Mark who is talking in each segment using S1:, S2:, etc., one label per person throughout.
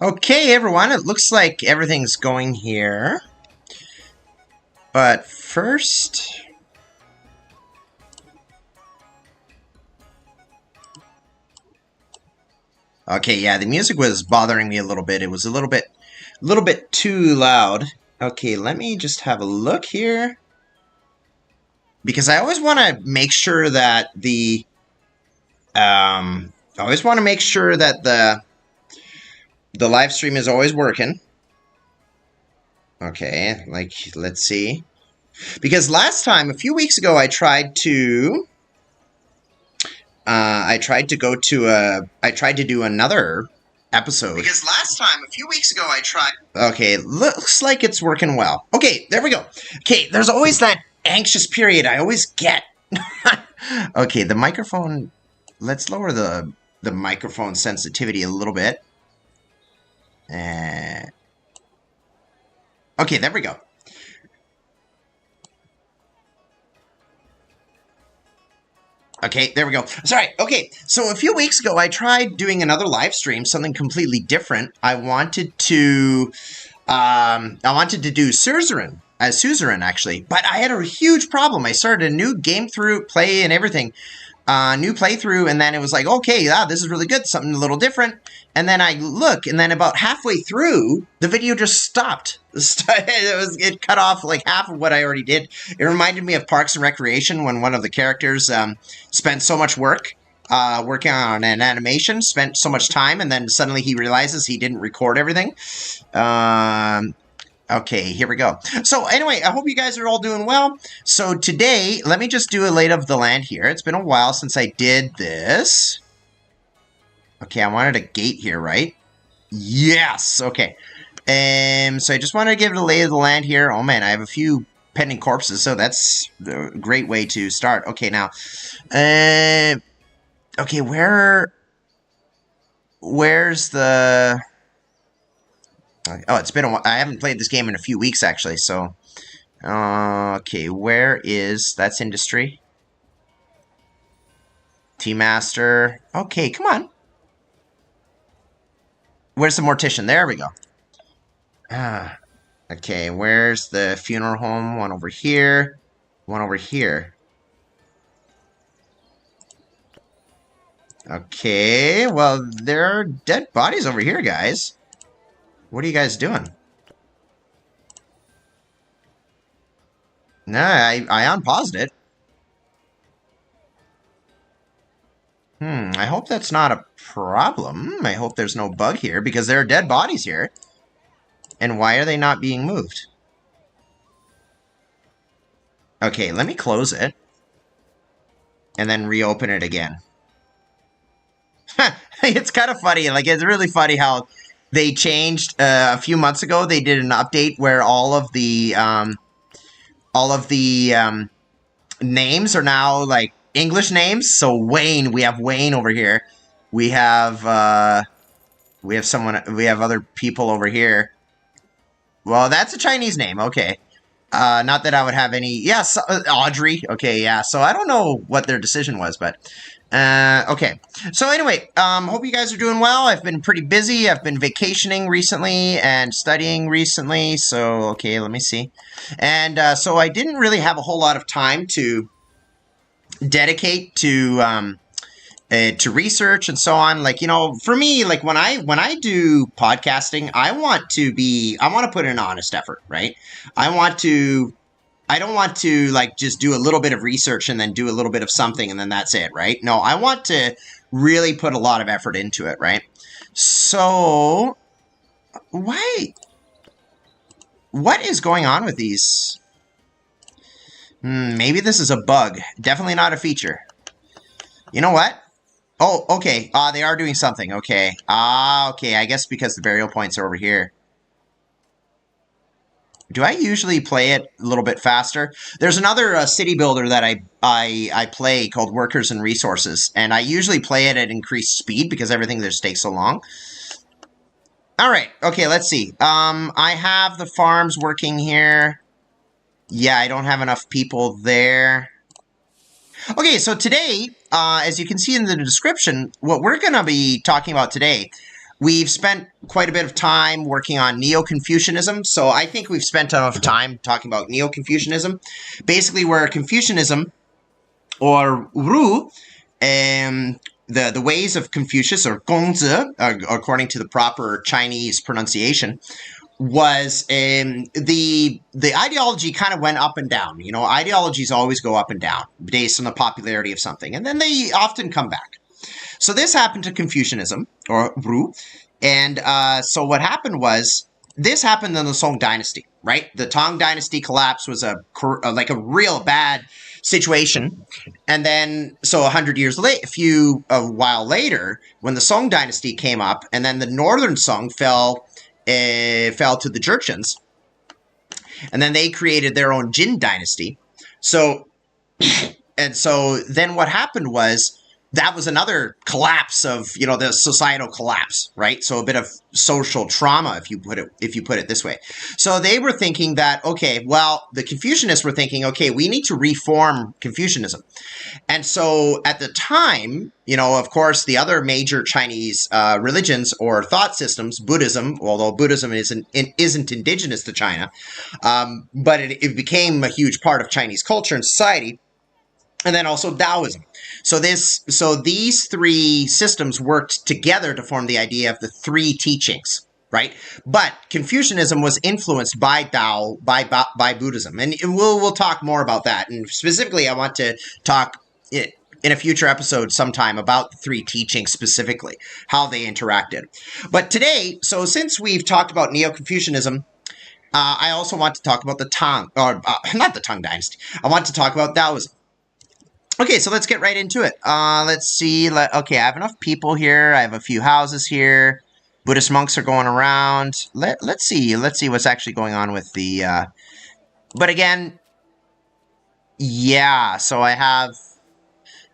S1: Okay, everyone, it looks like everything's going here. But first... Okay, yeah, the music was bothering me a little bit. It was a little bit too loud. Okay, let me just have a look here. Because I always want to make sure that the... I always want to make sure that the live stream is always working. Okay, like, let's see. Because last time, a few weeks ago, I tried to do another episode. Because last time, a few weeks ago, I tried... Okay, looks like it's working well. Okay, there we go. Okay, there's always that anxious period I always get. Okay, the microphone... Let's lower the microphone sensitivity a little bit. Okay, there we go. Okay, there we go. Sorry. Okay, so a few weeks ago, I tried doing another live stream, something completely different. I wanted to do Suzerain, actually, but I had a huge problem. I started a new game play and everything. New playthrough, and then it was like, okay, this is really good, something a little different. And then I look, and then about halfway through, the video just stopped. It cut off like half of what I already did. It reminded me of Parks and Recreation when one of the characters spent so much work working on an animation, spent so much time, and then suddenly he realizes he didn't record everything. Okay, here we go. So anyway, I hope you guys are all doing well. So today, let me just do a lay of the land here. It's been a while since I did this. Okay, I wanted a gate here, right? Yes, okay. So I just wanted to give it a lay of the land here. Oh man, I have a few pending corpses, so that's a great way to start. Okay, now, okay, where's the... Oh, it's been a while. I haven't played this game in a few weeks, actually, so... okay, where is... That's industry. Tea Master. Okay, come on. Where's the mortician? There we go. Okay, where's the funeral home? One over here. One over here. Okay, well, there are dead bodies over here, guys. What are you guys doing? Nah, I unpaused it. I hope that's not a problem. I hope there's no bug here, because there are dead bodies here. And why are they not being moved? Okay, let me close it. And then reopen it again. It's kind of funny. Like, it's really funny how... They changed a few months ago. They did an update where all of the names are now like English names. So Wayne, we have Wayne over here. We have someone. We have other people over here. Well, that's a Chinese name. Okay, not that I would have any. Yes, Audrey. Okay, yeah. So I don't know what their decision was, but. Okay, so anyway, hope you guys are doing well. I've been pretty busy. I've been vacationing recently and studying recently, so, okay, let me see. And, so I didn't really have a whole lot of time to dedicate to research and so on. Like, you know, for me, like, when I do podcasting, I want to put in an honest effort, right? I don't want to, like, just do a little bit of research and then do a little bit of something and then that's it, right? No, I want to really put a lot of effort into it, right? So, what is going on with these? Maybe this is a bug. Definitely not a feature. You know what? Oh, okay. They are doing something. Okay. Okay. I guess because the burial points are over here. Do I usually play it a little bit faster? There's another city builder that I play called Workers and Resources, and I usually play it at increased speed because everything just takes so long. All right, okay, let's see. I have the farms working here. Yeah, I don't have enough people there. Okay, so today, as you can see in the description, what we're going to be talking about today, we've spent quite a bit of time working on Neo-Confucianism, so I think we've spent enough time talking about Neo-Confucianism. Basically, where Confucianism, or Ru, the ways of Confucius, or Gongzi, according to the proper Chinese pronunciation, was the ideology kind of went up and down. You know, ideologies always go up and down based on the popularity of something, and then they often come back. So this happened to Confucianism, or Ru, and so what happened was, this happened in the Song Dynasty, right? The Tang Dynasty collapse was a real bad situation, and then so 100 years later, a while later, when the Song Dynasty came up, and then the northern Song fell to the Jurchens, and then they created their own Jin Dynasty. So then what happened was, that was another collapse of, you know, the societal collapse, right? So a bit of social trauma, if you put it this way. So they were thinking that, okay, well, the Confucianists were thinking, okay, we need to reform Confucianism. And so at the time, you know, of course, the other major Chinese religions or thought systems, Buddhism, although Buddhism isn't indigenous to China, but it became a huge part of Chinese culture and society. And then also Taoism. So these three systems worked together to form the idea of the three teachings, right? But Confucianism was influenced by Tao, by Buddhism, and we'll talk more about that. And specifically, I want to talk in a future episode sometime about the three teachings specifically, how they interacted. But today, so since we've talked about Neo-Confucianism, I also want to talk about the Tang, or not the Tang Dynasty. I want to talk about Taoism. Okay, so let's get right into it. Let's see. Okay, I have enough people here. I have a few houses here. Buddhist monks are going around. Let's see. Let's see what's actually going on with the... But again, yeah, so I have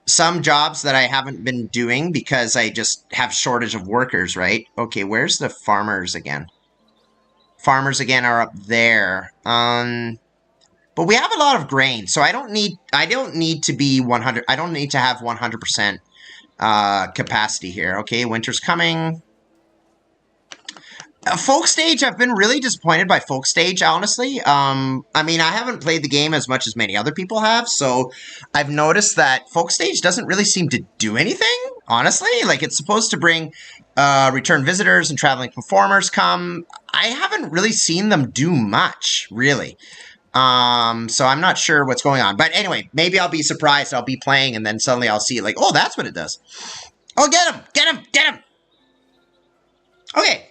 S1: some jobs that I haven't been doing because I just have shortage of workers, right? Okay, where's the farmers again? Farmers again are up there. But we have a lot of grain, so I don't need to be 100. I don't need to have 100% capacity here. Okay, winter's coming. Folk Stage, I've been really disappointed by Folk Stage, honestly. I mean, I haven't played the game as much as many other people have, so I've noticed that Folk Stage doesn't really seem to do anything, honestly. Like, it's supposed to bring return visitors and traveling performers come. I haven't really seen them do much, really. So I'm not sure what's going on. But anyway, maybe I'll be surprised. I'll be playing and then suddenly I'll see like, oh, that's what it does. Oh, get him! Get him! Get him! Okay.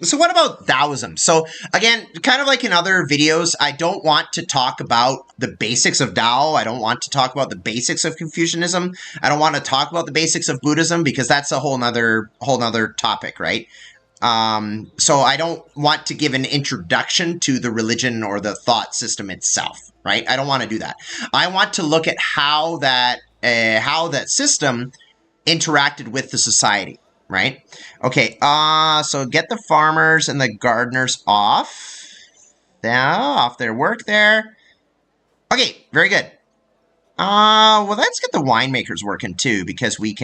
S1: So what about Taoism? So again, kind of like in other videos, I don't want to talk about the basics of Tao. I don't want to talk about the basics of Confucianism. I don't want to talk about the basics of Buddhism because that's a whole nother topic, right? So I don't want to give an introduction to the religion or the thought system itself, right? I don't want to do that. I want to look at how that system interacted with the society, right? Okay, so get the farmers and the gardeners off their work there. Okay, very good. Well, let's get the winemakers working too, because we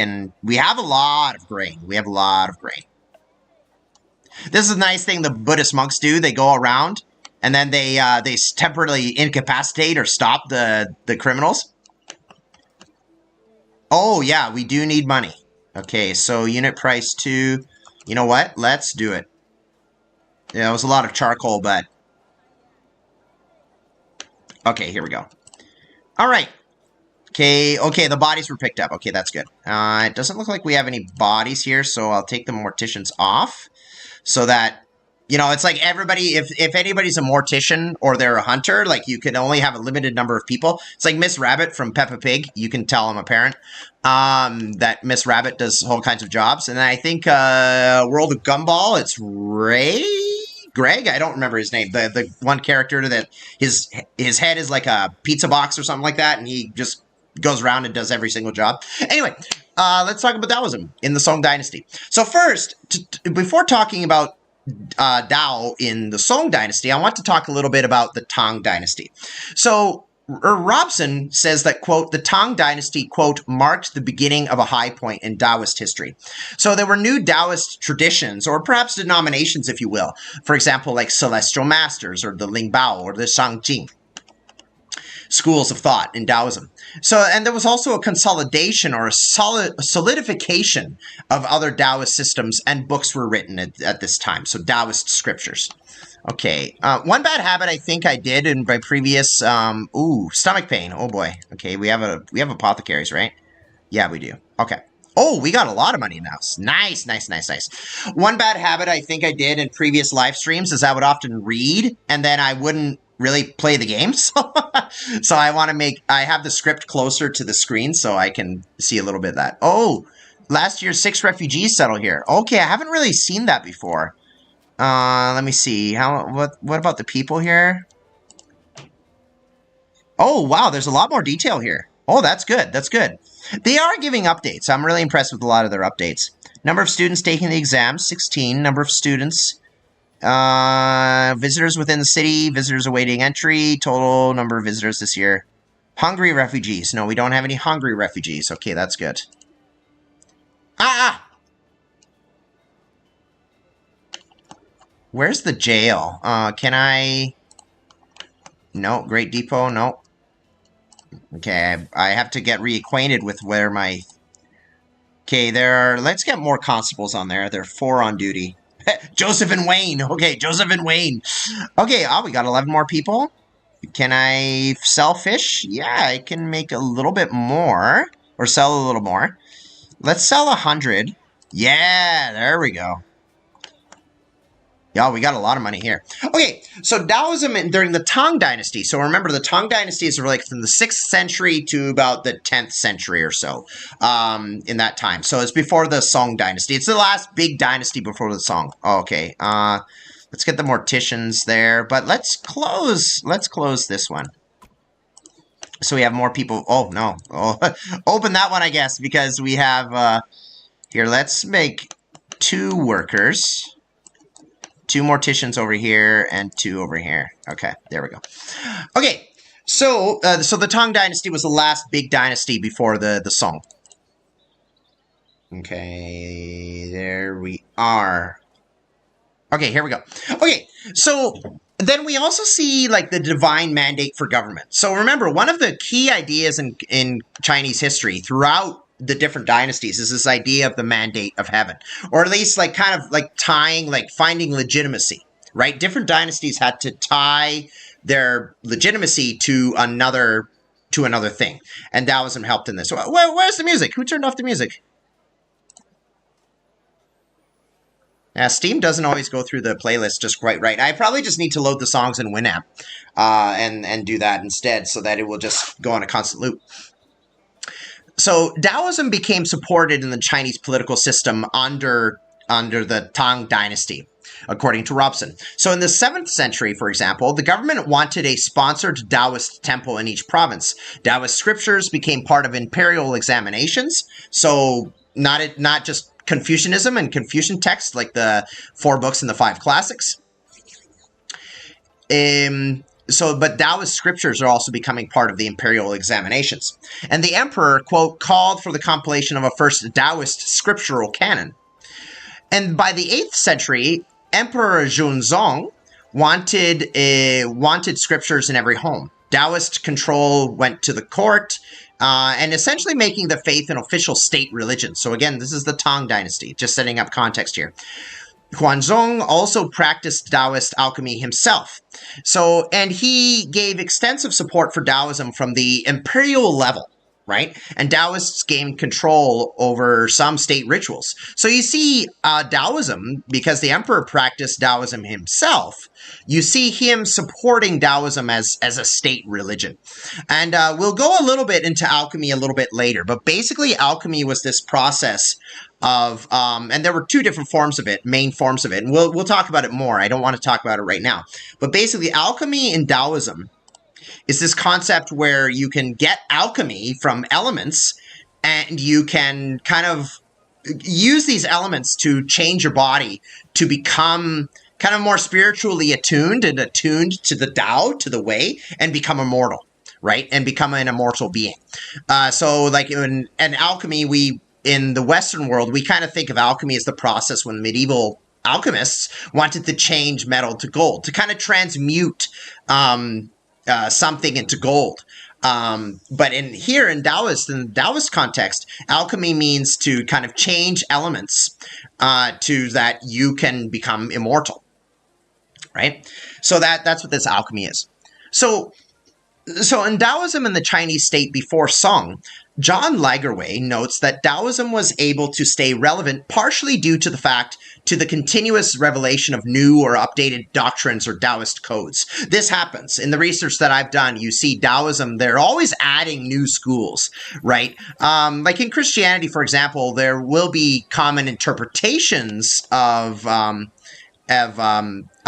S1: have a lot of grain. We have a lot of grain. This is a nice thing the Buddhist monks do. They go around and then they temporarily incapacitate or stop the criminals. Oh, yeah, we do need money. Okay, so unit price 2. You know what? Let's do it. Yeah, it was a lot of charcoal, but... Okay, here we go. All right. Okay, the bodies were picked up. Okay, that's good. It doesn't look like we have any bodies here, so I'll take the morticians off. So that, you know, it's like everybody, if anybody's a mortician or they're a hunter, like you can only have a limited number of people. It's like Miss Rabbit from Peppa Pig. You can tell I'm a parent. That Miss Rabbit does all kinds of jobs. And I think World of Gumball, it's Greg? I don't remember his name. The one character that his head is like a pizza box or something like that. And he just goes around and does every single job. Anyway, let's talk about Taoism in the Song Dynasty. So first, before talking about Tao in the Song Dynasty, I want to talk a little bit about the Tang Dynasty. So Robson says that, quote, the Tang Dynasty, quote, marked the beginning of a high point in Taoist history. So there were new Taoist traditions, or perhaps denominations, if you will. For example, like Celestial Masters, or the Ling-Bao, or the Shang-Jing schools of thought in Taoism. So, and there was also a consolidation or a solidification of other Taoist systems, and books were written at this time. So Taoist scriptures. Okay, one bad habit I think I did in my previous, stomach pain. Oh boy. Okay, we have apothecaries, right? Yeah, we do. Okay. Oh, we got a lot of money now. Nice, nice, nice, nice. One bad habit I think I did in previous live streams is I would often read, and then I wouldn't really play the game. So I have the script closer to the screen so I can see a little bit of that. Oh, last year 6 refugees settled here. Okay, I haven't really seen that before. Let me see. What about the people here? Oh, wow, there's a lot more detail here. Oh, that's good. That's good. They are giving updates. I'm really impressed with a lot of their updates. Number of students taking the exam, 16. Number of students. Visitors within the city, visitors awaiting entry, total number of visitors this year. Hungry refugees. No, we don't have any hungry refugees. Okay, that's good. Where's the jail? Can I... No, Great Depot, no. Okay, I have to get reacquainted with where my... Okay, let's get more constables on there. There are 4 on duty. Joseph and Wayne. Okay, Joseph and Wayne. Okay, we got 11 more people. Can I sell fish? Yeah, I can make a little bit more. Or sell a little more. Let's sell 100. Yeah, there we go. Yeah, we got a lot of money here. Okay, so Taoism during the Tang Dynasty. So remember, the Tang Dynasty is like from the 6th century to about the 10th century or so in that time. So it's before the Song Dynasty. It's the last big dynasty before the Song. Okay, let's get the morticians there. But let's close this one. So we have more people. Oh, no. Oh, open that one, I guess, because we have... here, let's make 2 workers. 2 morticians over here and 2 over here. Okay, there we go. Okay, so the Tang Dynasty was the last big dynasty before the Song. Okay, there we are. Okay, here we go. Okay, so then we also see like the divine mandate for government. So remember, one of the key ideas in Chinese history throughout the different dynasties is this idea of the mandate of heaven, or at least like kind of like finding legitimacy, right? Different dynasties had to tie their legitimacy to another thing, and Taoism helped in this. Where's the music? Who turned off the music? Steam doesn't always go through the playlist just quite right. I probably just need to load the songs in Winamp and do that instead, so that it will just go on a constant loop. So Taoism became supported in the Chinese political system under the Tang Dynasty, according to Robson. So in the 7th century, for example, the government wanted a sponsored Taoist temple in each province. Taoist scriptures became part of imperial examinations, so not just Confucianism and Confucian texts like the 4 books and the 5 classics. But Taoist scriptures are also becoming part of the imperial examinations. And the emperor, quote, called for the compilation of a first Taoist scriptural canon. And by the 8th century, Emperor Junzong wanted scriptures in every home. Taoist control went to the court, and essentially making the faith an official state religion. So again, this is the Tang Dynasty, just setting up context here. Huanzong also practiced Taoist alchemy himself. And he gave extensive support for Taoism from the imperial level, right? And Taoists gained control over some state rituals. So you see Taoism, because the emperor practiced Taoism himself, you see him supporting Taoism as a state religion. And we'll go a little bit into alchemy a little bit later, but basically alchemy was this process of, and there were 2 different forms of it, main forms of it, and we'll talk about it more. I don't want to talk about it right now. But basically, alchemy in Taoism is this concept where you can get alchemy from elements, and you can kind of use these elements to change your body to become kind of more spiritually attuned to the Tao, to the way, and become immortal. right? And become an immortal being. So like in alchemy, in the Western world, we kind of think of alchemy as the process when medieval alchemists wanted to change metal to gold, to kind of transmute something into gold. But in the Taoist context, alchemy means to kind of change elements to that you can become immortal, right? So that's what this alchemy is. So in Taoism in the Chinese state before Song, John Lagerwey notes that Taoism was able to stay relevant partially due to the continuous revelation of new or updated doctrines or Taoist codes. This happens. In the research that I've done, you see Taoism, they're always adding new schools, right? Like in Christianity, for example, there will be common interpretations of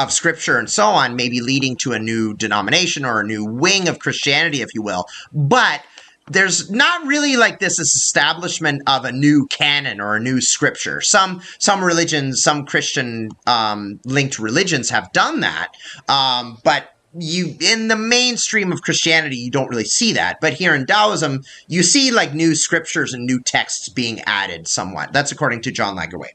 S1: scripture and so on, maybe leading to a new denomination or a new wing of Christianity, if you will. But there's not really like this establishment of a new canon or a new scripture. Some religions, some Christian linked religions have done that, but in the mainstream of Christianity, you don't really see that. But here in Taoism, you see like new scriptures and new texts being added somewhat. That's according to John Lagerwey.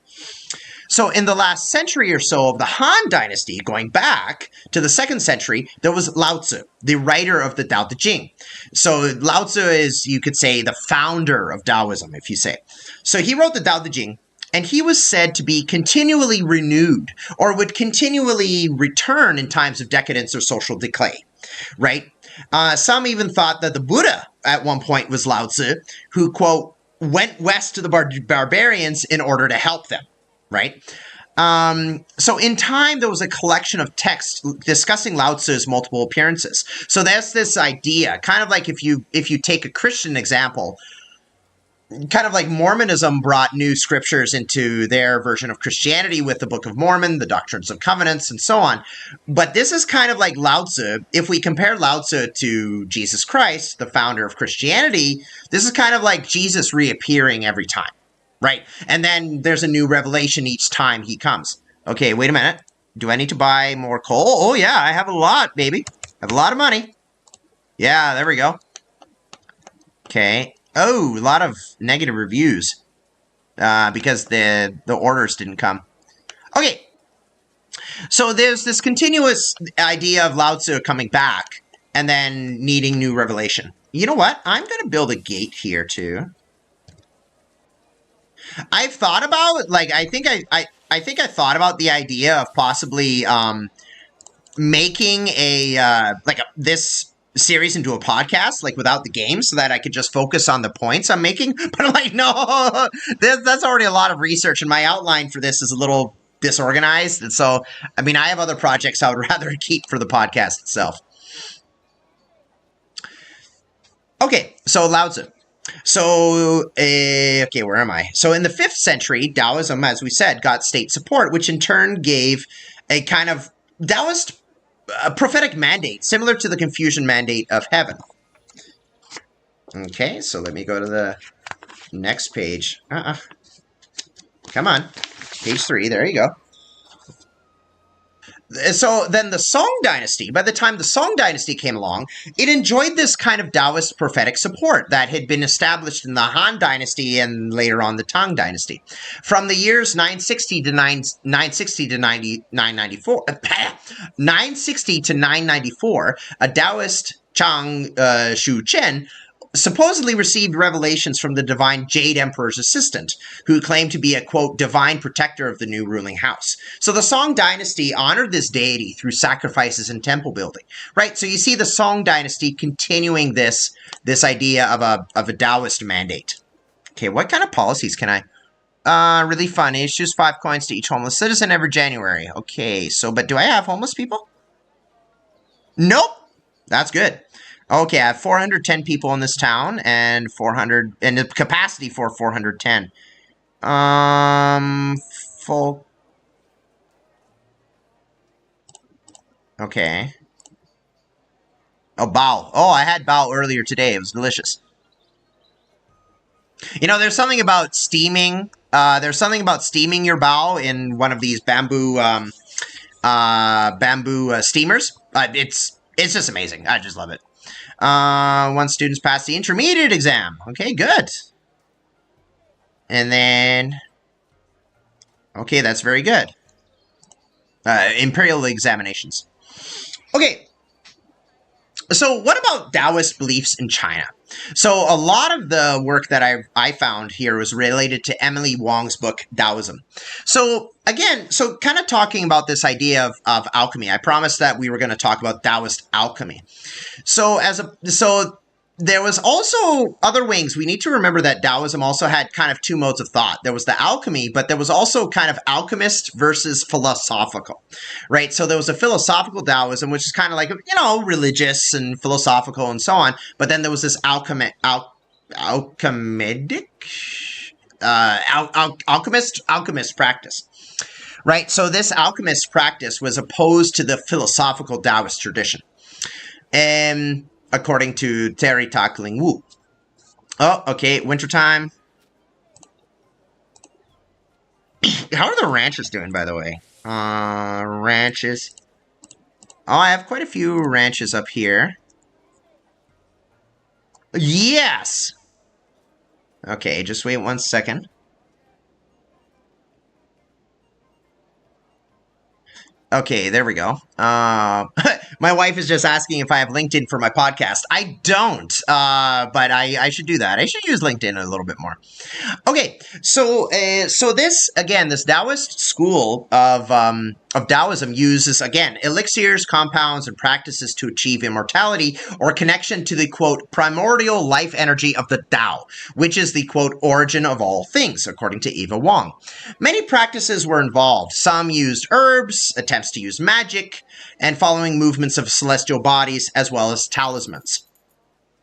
S1: So in the last century or so of the Han Dynasty, going back to the 2nd century, there was Lao Tzu, the writer of the Tao Te Ching. So Lao Tzu is, you could say, the founder of Taoism, if you say. So he wrote the Tao Te Ching, and he was said to be continually renewed or would continually return in times of decadence or social decay, right? Some even thought that the Buddha at one point was Lao Tzu, who, quote, went west to the barbarians in order to help them. Right? So in time, there was a collection of texts discussing Lao Tzu's multiple appearances. So that's this idea, kind of like if you take a Christian example, kind of like Mormonism brought new scriptures into their version of Christianity with the Book of Mormon, the Doctrines of Covenants, and so on. But this is kind of like Lao Tzu. If we compare Lao Tzu to Jesus Christ, the founder of Christianity, this is kind of like Jesus reappearing every time. Right? And then there's a new revelation each time he comes. Okay, wait a minute. Do I need to buy more coal? Oh, yeah, I have a lot, baby. I have a lot of money. Yeah, there we go. Okay. Oh, a lot of negative reviews because the orders didn't come. Okay. So there's this continuous idea of Lao Tzu coming back and then needing new revelation. You know what? I'm going to build a gate here, too. I've thought about, like, I think I thought about the idea of possibly making this series into a podcast, like without the game, so that I could just focus on the points I'm making. But I'm like, no, that's already a lot of research, and my outline for this is a little disorganized. And so, I mean, I have other projects I would rather keep for the podcast itself. Okay, so Lao Tzu. So, okay, where am I? So in the 5th century, Taoism, as we said, got state support, which in turn gave a kind of Taoist prophetic mandate, similar to the Confucian mandate of heaven. Okay, so let me go to the next page. Come on. Page 3, there you go. So then the Song Dynasty, by the time the Song Dynasty came along, it enjoyed this kind of Taoist prophetic support that had been established in the Han Dynasty and later on the Tang Dynasty. From the years 960 to 994, a Taoist Chang Shu Chen supposedly received revelations from the divine Jade Emperor's assistant, who claimed to be a, quote, divine protector of the new ruling house. So the Song Dynasty honored this deity through sacrifices and temple building, right? So you see the Song Dynasty continuing this idea of a Taoist mandate. Okay, what kind of policies can I? Really fun. Issues 5 coins to each homeless citizen every January. Okay, so, but do I have homeless people? Nope. That's good. Okay, I have 410 people in this town, and 400, and the capacity for 410. Full. Okay. Oh, bao. Oh, I had bao earlier today. It was delicious. You know, there's something about steaming. There's something about steaming your bao in one of these bamboo steamers. It's just amazing. I just love it. Once students pass the intermediate exam. Okay, good. And then, okay, that's very good. Imperial examinations. Okay, so what about Taoist beliefs in China? So a lot of the work that I found here was related to Emily Wong's book, Taoism. So again, so kind of talking about this idea of alchemy. I promised that we were going to talk about Taoist alchemy. So there was also other wings. We need to remember that Taoism also had kind of two modes of thought. There was the alchemy, but there was also kind of alchemist versus philosophical, right? So there was a philosophical Taoism, which is kind of like, you know, religious and philosophical and so on. But then there was this alchemist practice, right? So this alchemist practice was opposed to the philosophical Taoist tradition. And according to Terry Tackling Wu. Oh, okay, wintertime. How are the ranches doing, by the way? Ranches. Oh, I have quite a few ranches up here. Yes! Okay, just wait 1 second. Okay, there we go. My wife is just asking if I have LinkedIn for my podcast. I don't, but I should do that. I should use LinkedIn a little bit more. Okay, so this, again, this Taoist school of Taoism uses, again, elixirs, compounds, and practices to achieve immortality or connection to the, quote, primordial life energy of the Tao, which is the, quote, origin of all things, according to Eva Wong. Many practices were involved. Some used herbs, attempts to use magic, and following movements of celestial bodies, as well as talismans.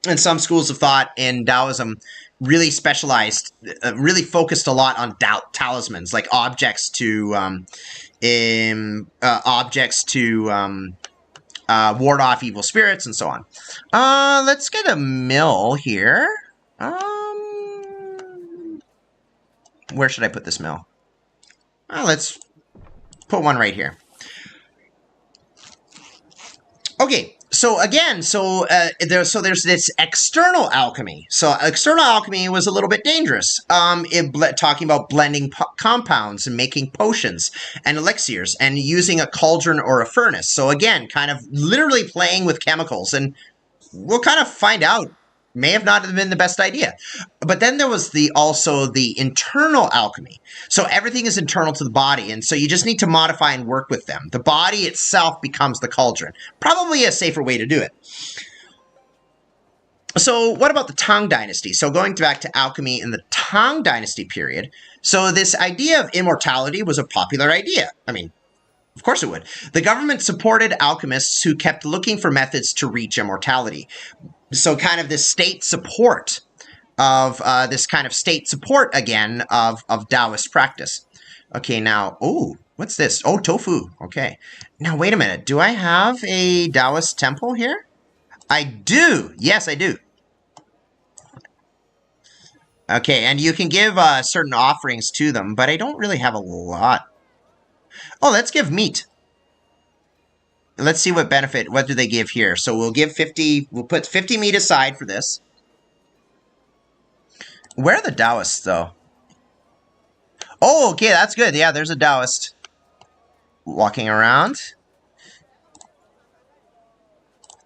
S1: And some schools of thought in Taoism really specialized, really focused a lot on talismans, like objects to ward off evil spirits and so on. Let's get a mill here. Where should I put this mill? Let's put one right here. Okay, so again, there's this external alchemy. So external alchemy was a little bit dangerous. Talking about blending compounds and making potions and elixirs and using a cauldron or a furnace. So again, kind of literally playing with chemicals, and we'll kind of find out. May have not been the best idea. But then there was also the internal alchemy. So everything is internal to the body, and so you just need to modify and work with them. The body itself becomes the cauldron. Probably a safer way to do it. So what about the Tang Dynasty? So going back to alchemy in the Tang Dynasty period, so this idea of immortality was a popular idea. I mean, of course it would. The government supported alchemists who kept looking for methods to reach immortality. So kind of this state support of again of Taoist practice. Okay, now, oh, what's this? Oh, tofu. Okay. Now, wait a minute. Do I have a Taoist temple here? I do. Yes, I do. Okay, and you can give certain offerings to them, but I don't really have a lot. Oh, let's give meat. Let's see what do they give here. So we'll give 50, we'll put 50 meat aside for this. Where are the Taoists, though? Oh, okay, that's good. Yeah, there's a Taoist walking around.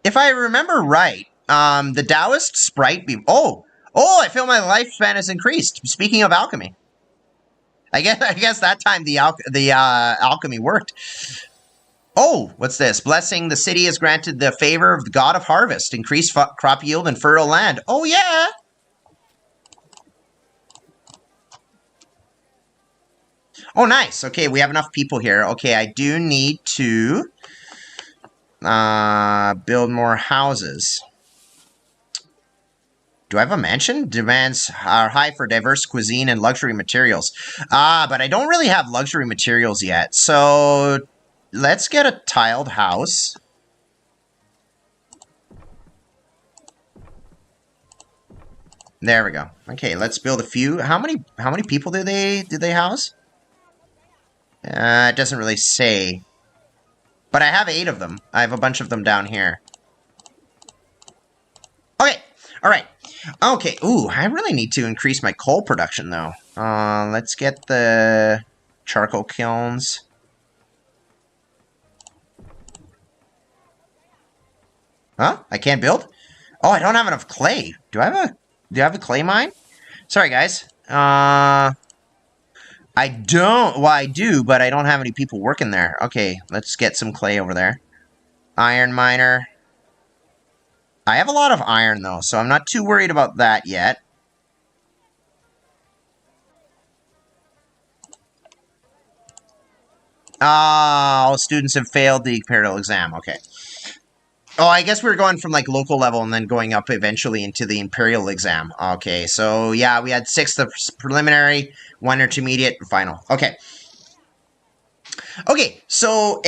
S1: If I remember right, the Taoist sprite... Oh, I feel my lifespan has increased. Speaking of alchemy. I guess that time the alchemy worked. Oh, what's this? Blessing, the city is granted the favor of the god of harvest, increased crop yield and fertile land. Oh, yeah. Oh, nice. Okay, we have enough people here. Okay, I do need to build more houses. Do I have a mansion? Demands are high for diverse cuisine and luxury materials. But I don't really have luxury materials yet, so... Let's get a tiled house. There we go. Okay, let's build a few. How many people do they house? It doesn't really say. But I have 8 of them. I have a bunch of them down here. All right. Okay. Ooh, I really need to increase my coal production, though. Let's get the charcoal kilns. Huh? I can't build? Oh, I don't have enough clay. Do I have a clay mine? Sorry, guys. I don't. Well, I do, but I don't have any people working there. Okay, let's get some clay over there. Iron miner. I have a lot of iron, though, so I'm not too worried about that yet. All students have failed the imperial exam. Okay. Oh, I guess we were going from, like, local level and then going up eventually into the imperial exam. Okay, so, yeah, we had 6 the preliminary, 1 intermediate, final. Okay. Okay, so,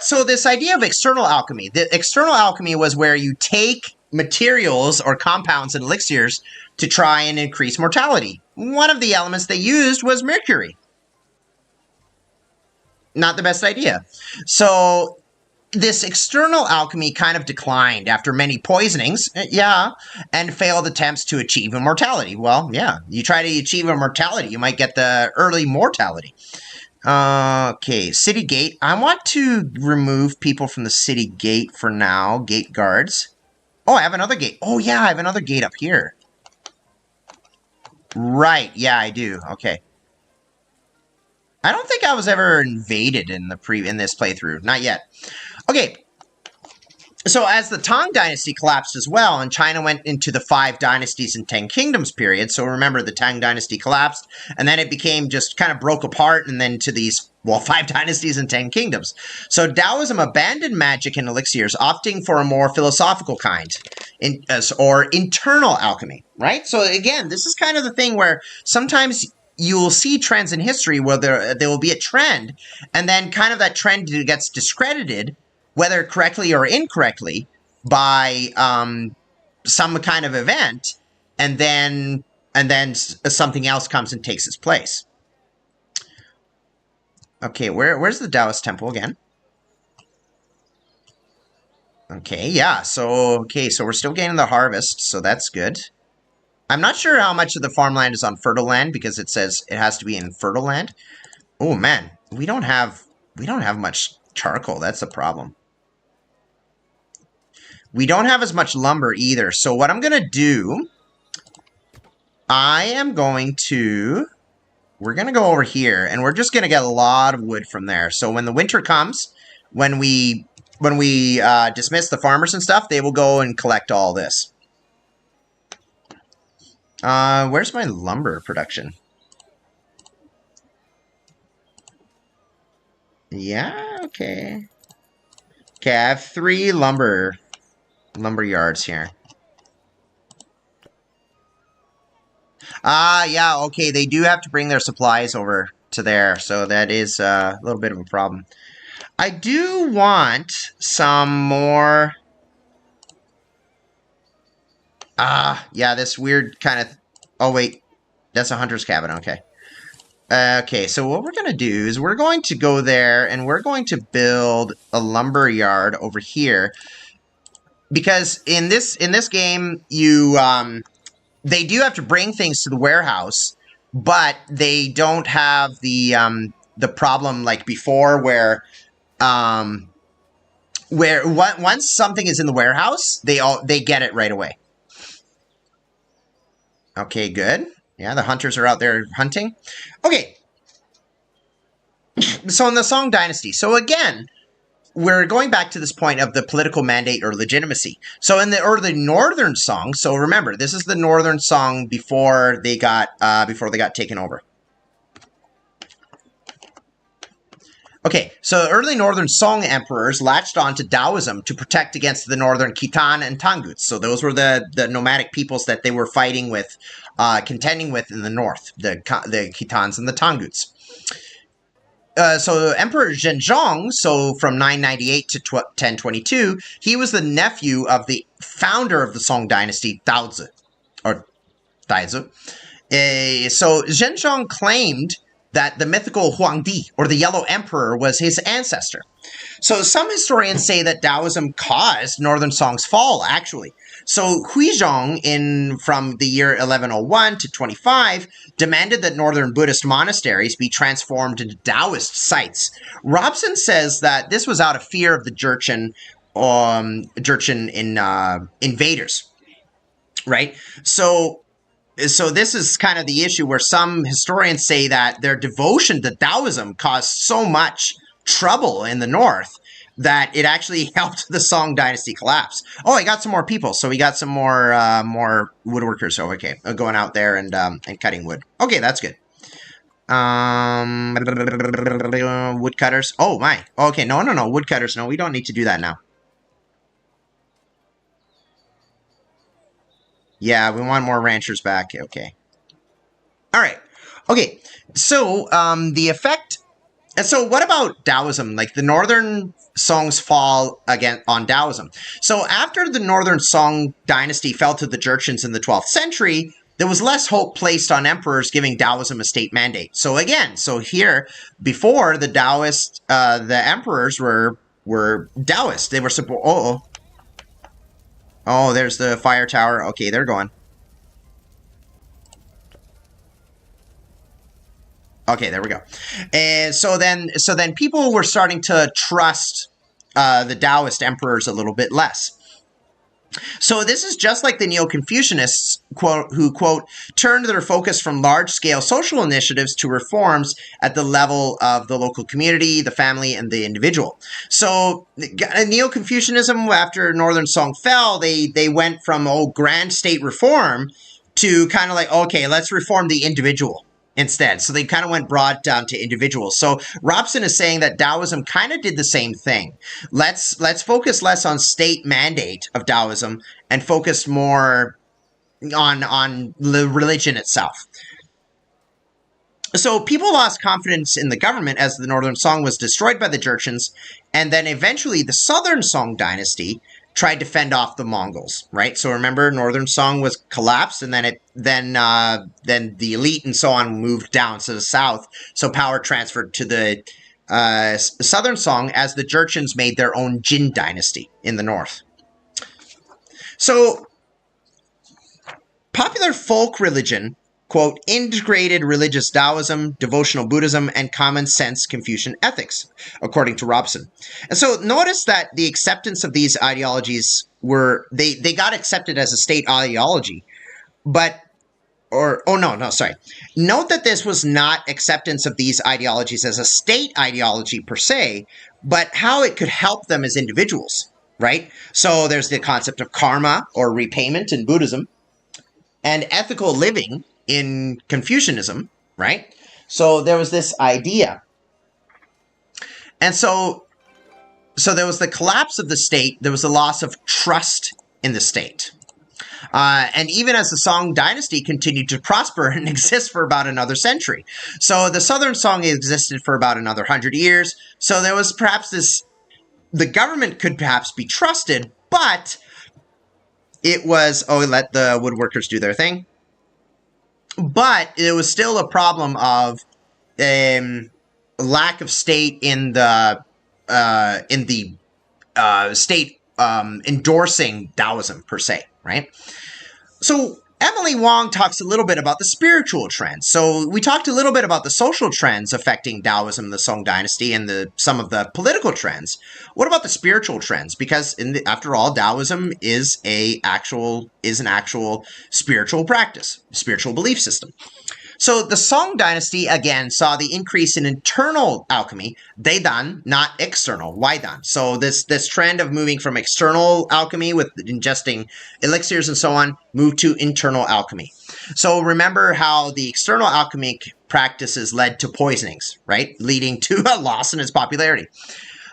S1: so this idea of external alchemy. The external alchemy was where you take materials or compounds and elixirs to try and increase mortality. One of the elements they used was mercury. Not the best idea. So this external alchemy kind of declined after many poisonings, yeah, and failed attempts to achieve immortality. Well, yeah, you try to achieve immortality, you might get the early mortality. Okay, city gate. I want to remove people from the city gate for now. Gate guards. Oh, I have another gate. Oh, yeah, I have another gate up here. Right, yeah, I do. Okay. I don't think I was ever invaded in this playthrough. Not yet. Okay. So as the Tang Dynasty collapsed as well, and China went into the 5 dynasties and 10 kingdoms period, so remember the Tang Dynasty collapsed, and then it became just kind of broke apart, and then to these, well, 5 dynasties and 10 kingdoms. So Taoism abandoned magic and elixirs, opting for a more philosophical kind, or internal alchemy, right? So again, this is kind of the thing where sometimes you'll see trends in history where there will be a trend, and then kind of that trend gets discredited, whether correctly or incorrectly, by some kind of event, and then something else comes and takes its place. Okay, where's the Taoist temple again? Okay, yeah, so we're still getting the harvest, so that's good. I'm not sure how much of the farmland is on fertile land, because it says it has to be in fertile land. Oh man, we don't have much charcoal, that's a problem. We don't have as much lumber either. So what I'm going to do, we're going to go over here, and we're just going to get a lot of wood from there. So when the winter comes, when we dismiss the farmers and stuff, they will go and collect all this. Where's my lumber production? Yeah, okay. Okay, I have 3 lumber yards here. Yeah, okay, they do have to bring their supplies over to there, so that is a little bit of a problem. I do want some more... yeah, this weird kind of... Oh, wait, that's a hunter's cabin, okay. Okay, so what we're going to do is we're going to go there, and we're going to build a lumber yard over here. Because in this game, they do have to bring things to the warehouse, but they don't have the problem like before, where once something is in the warehouse, they get it right away. Okay, good. Yeah, the hunters are out there hunting. Okay. So in the Song Dynasty, so again, we're going back to this point of the political mandate or legitimacy. So in the early Northern Song, so remember, this is the Northern Song before they got taken over. Okay, so the early Northern Song emperors latched on to Taoism to protect against the Northern Khitan and Tanguts. So those were the nomadic peoples that they were fighting with, contending with in the north, the Khitans and the Tanguts. So Emperor Zhenjiang, so from 998 to 1022, he was the nephew of the founder of the Song Dynasty, Taozi, or Taizi. So Zhenjiang claimed that the mythical Huangdi, or the Yellow Emperor, was his ancestor. So some historians say that Taoism caused Northern Song's fall, actually. So Huizhong, from the year 1101 to 25, demanded that northern Buddhist monasteries be transformed into Taoist sites. Robson says that this was out of fear of the Jurchen invaders, right? So this is kind of the issue where some historians say that their devotion to Taoism caused so much trouble in the north that it actually helped the Song dynasty collapse. Oh, I got some more people. So we got some more woodworkers. Oh, okay, going out there and cutting wood. Okay, that's good. Woodcutters. Oh my. Okay, no. Woodcutters. No, we don't need to do that now. Yeah, we want more ranchers back. Okay. All right. Okay. So the effect. And so what about Taoism? Like the Northern Song's fall again on Taoism. So after the Northern Song dynasty fell to the Jurchens in the 12th century, there was less hope placed on emperors giving Taoism a state mandate. So again, here, before the Taoist, the emperors were Taoist. They were support. Oh, there's the fire tower. Okay, they're going. Okay, there we go. And so then people were starting to trust the Taoist emperors a little bit less. So this is just like the Neo-Confucianists, who, quote, turned their focus from large-scale social initiatives to reforms at the level of the local community, the family, and the individual. So Neo-Confucianism, after Northern Song fell, they went from, grand state reform to kind of like, okay, let's reform the individual instead. So they kind of went broad down to individuals. So Robson is saying that Taoism kind of did the same thing. Let's focus less on state mandate of Taoism and focus more on the religion itself. So people lost confidence in the government as the Northern Song was destroyed by the Jurchens, and then eventually the Southern Song dynasty tried to fend off the Mongols, right? So remember, Northern Song was collapsed, and then the elite and so on moved down to the south. So power transferred to the Southern Song as the Jurchens made their own Jin dynasty in the north. So popular folk religion, quote, integrated religious Taoism, devotional Buddhism, and common sense Confucian ethics, according to Robson. And so notice that the acceptance of these ideologies they got accepted as a state ideology, Note that this was not acceptance of these ideologies as a state ideology per se, but how it could help them as individuals, right? So there's the concept of karma or repayment in Buddhism and ethical living in Confucianism, right? So there was this idea. And so there was the collapse of the state. There was a loss of trust in the state. And even as the Song dynasty continued to prosper and exist for about another century. So the Southern Song existed for about another 100 years. So there was perhaps the government could perhaps be trusted, but it was, let the woodworkers do their thing. But it was still a problem of lack of state in the state endorsing Taoism per se, right? So Emily Wong talks a little bit about the spiritual trends. So we talked a little bit about the social trends affecting Taoism, the Song dynasty, and some of the political trends. What about the spiritual trends? Because after all, Taoism is an actual spiritual practice, spiritual belief system. So the Song dynasty, again, saw the increase in internal alchemy, Daidan, not external, Waidan. So this trend of moving from external alchemy with ingesting elixirs and so on, moved to internal alchemy. So remember how the external alchemic practices led to poisonings, right? Leading to a loss in its popularity.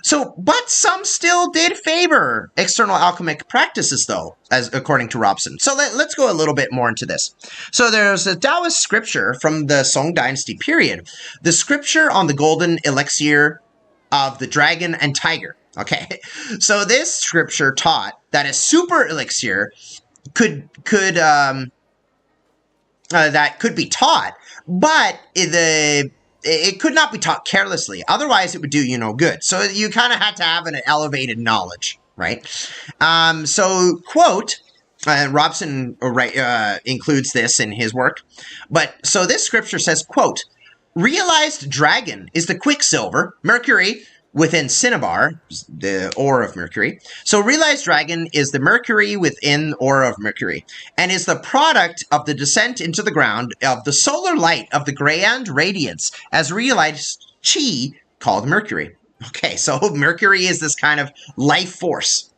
S1: So, but some still did favor external alchemic practices, though, according to Robson. So let's go a little bit more into this. So there's a Taoist scripture from the Song dynasty period, the scripture on the golden elixir of the dragon and tiger. Okay, so this scripture taught that a super elixir that could be taught, but it could not be taught carelessly. Otherwise, it would do you no good. So you kind of had to have an elevated knowledge, right? So, quote, Robson includes this in his work. But so this scripture says, quote, realized dragon is the quicksilver, Mercury, within cinnabar, the ore of Mercury. So realized dragon is the Mercury within ore of Mercury, and is the product of the descent into the ground of the solar light of the grand radiance as realized chi called Mercury. Okay, so Mercury is this kind of life force.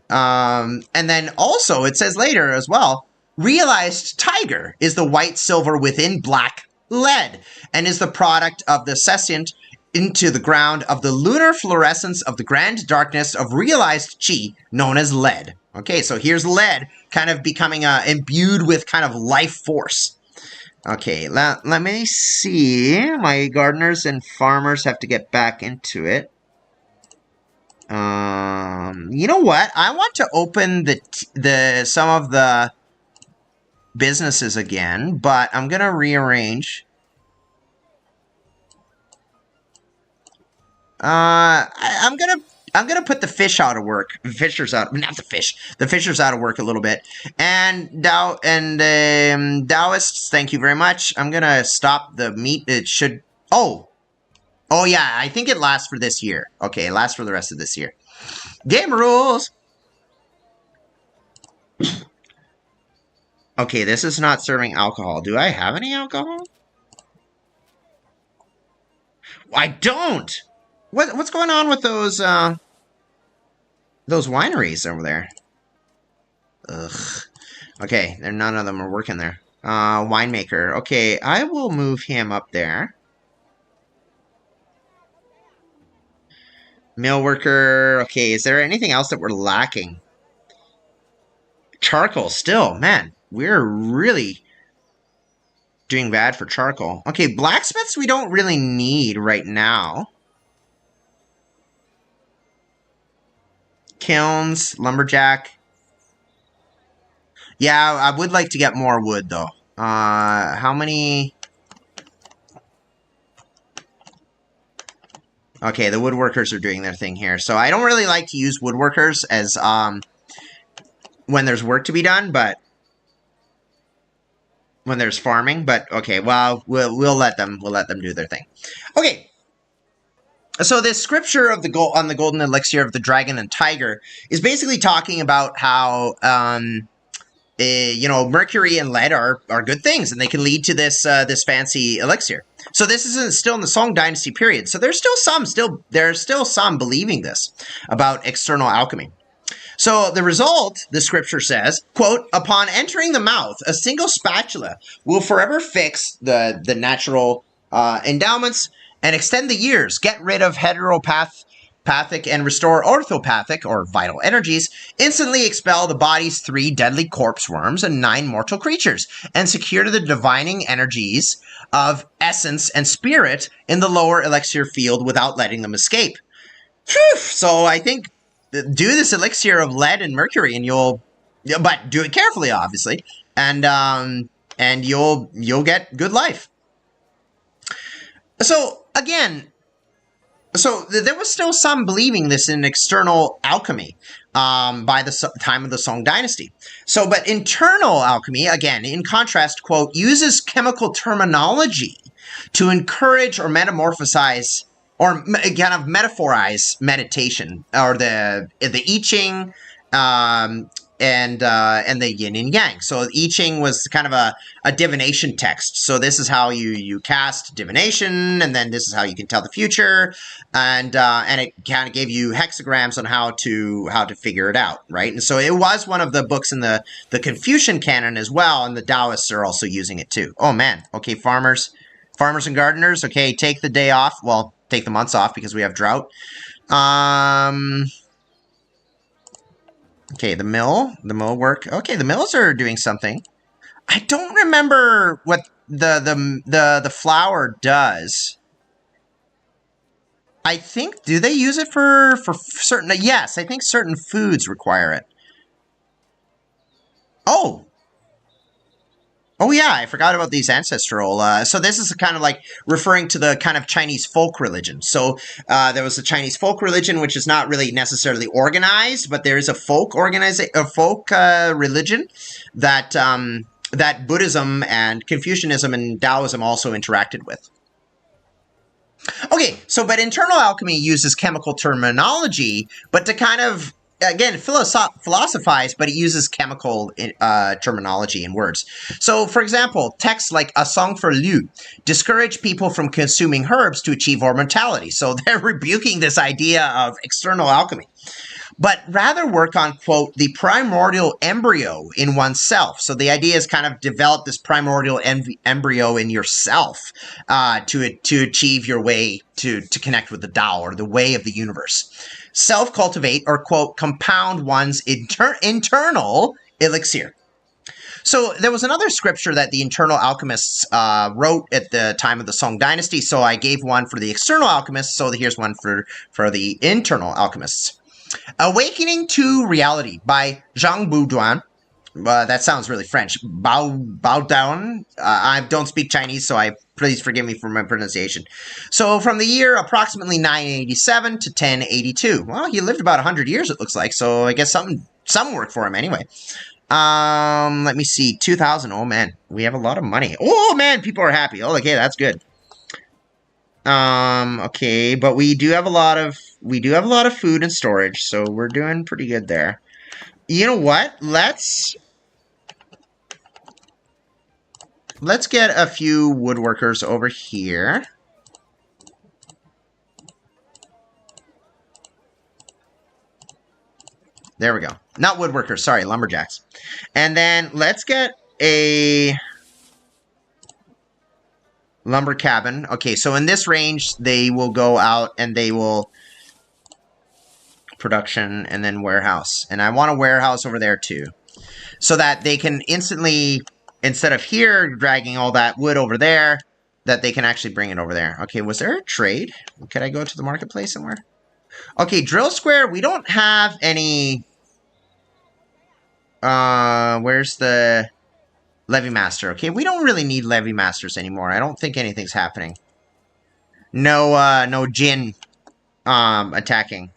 S1: And then also it says later as well, realized tiger is the white silver within black lead, and is the product of the sescient into the ground of the lunar fluorescence of the grand darkness of realized chi, known as lead. Okay, so here's lead kind of becoming imbued with kind of life force. Okay, let me see. My gardeners and farmers have to get back into it. You know what? I want to open some of the businesses again, but I'm gonna rearrange. I'm gonna put the fish out of work. Fishers out, not the fish. The fishers out of work a little bit. And Taoists, thank you very much. I'm gonna stop the meat. It should. Oh yeah. I think it lasts for this year. Okay, it lasts for the rest of this year. Game rules. Okay, this is not serving alcohol. Do I have any alcohol? I don't. What's going on with those wineries over there? Ugh. Okay, none of them are working there. Winemaker. Okay, I will move him up there. Mill worker. Okay, is there anything else that we're lacking? Charcoal still. Man, we're really doing bad for charcoal. Okay, blacksmiths we don't really need right now. Kilns, lumberjack. Yeah, I would like to get more wood, though. How many? Okay, the woodworkers are doing their thing here. So I don't really like to use woodworkers as, when there's work to be done, but when there's farming. But, okay, well, we'll let them do their thing. Okay. So this scripture of on the golden elixir of the dragon and tiger is basically talking about how, you know, mercury and lead are good things, and they can lead to this this fancy elixir. So this is still in the Song Dynasty period. So there's still some believing this about external alchemy. So the result, the scripture says, quote, upon entering the mouth, a single spatula will forever fix the natural endowments and extend the years, get rid of heteropathic and restore orthopathic, or vital energies, instantly expel the body's 3 deadly corpse worms and 9 mortal creatures, and secure the divining energies of essence and spirit in the lower elixir field without letting them escape. Whew! So I think do this elixir of lead and mercury, and but do it carefully, obviously, and you'll get good life. So again, there was still some believing this in external alchemy by the time of the Song Dynasty. So, but internal alchemy, again, in contrast, quote, uses chemical terminology to encourage or metamorphosize or kind of metaphorize meditation, or the I Ching, and the yin and yang. So I Ching was kind of a divination text. So this is how you cast divination, and then this is how you can tell the future, and it kind of gave you hexagrams on how to figure it out, right? And so it was one of the books in the Confucian canon as well, and the Taoists are also using it too. Oh man, okay, farmers and gardeners, okay, take the day off. Well, take the months off because we have drought. Okay, the mill work. Okay, the mills are doing something. I don't remember what the flour does. I think, do they use it for certain? Yes, I think certain foods require it. Oh, Oh yeah, I forgot about these ancestral. So this is kind of like referring to the kind of Chinese folk religion. So there was a Chinese folk religion, which is not really necessarily organized, but there is a folk religion that that Buddhism and Confucianism and Taoism also interacted with. Okay, so but internal alchemy uses chemical terminology, but to kind of again philosophize, but it uses chemical terminology and words. So, for example, texts like "A Song for Liu" discourage people from consuming herbs to achieve immortality. So they're rebuking this idea of external alchemy, but rather work on, quote, the primordial embryo in oneself. So the idea is kind of develop this primordial embryo in yourself to achieve your way to connect with the Tao, or the way of the universe. Self-cultivate, or, quote, compound one's internal elixir. So there was another scripture that the internal alchemists wrote at the time of the Song Dynasty. So I gave one for the external alchemists. So here's one for the internal alchemists. Awakening to Reality by Zhang Buduan. That sounds really French. Bao down. I don't speak Chinese, so please forgive me for my pronunciation. So from the year approximately 987 to 1082. Well, he lived about 100 years, it looks like. So I guess some worked for him anyway. Let me see. 2000. Oh man, we have a lot of money. Oh man, people are happy. Oh, okay, that's good. Okay, but we do have a lot of food and storage, so we're doing pretty good there. You know what? Let's get a few woodworkers over here. There we go. Not woodworkers, sorry, lumberjacks. And then let's get a lumber cabin. Okay, so in this range, they will go out and they will production and then warehouse. And I want a warehouse over there too, so that they can instantly, instead of here dragging all that wood over there, that they can actually bring it over there. Okay, was there a trade? Could I go to the marketplace somewhere? Okay, drill square. We don't have any. Where's the levy master? Okay, we don't really need levy masters anymore. I don't think anything's happening. No Jin attacking.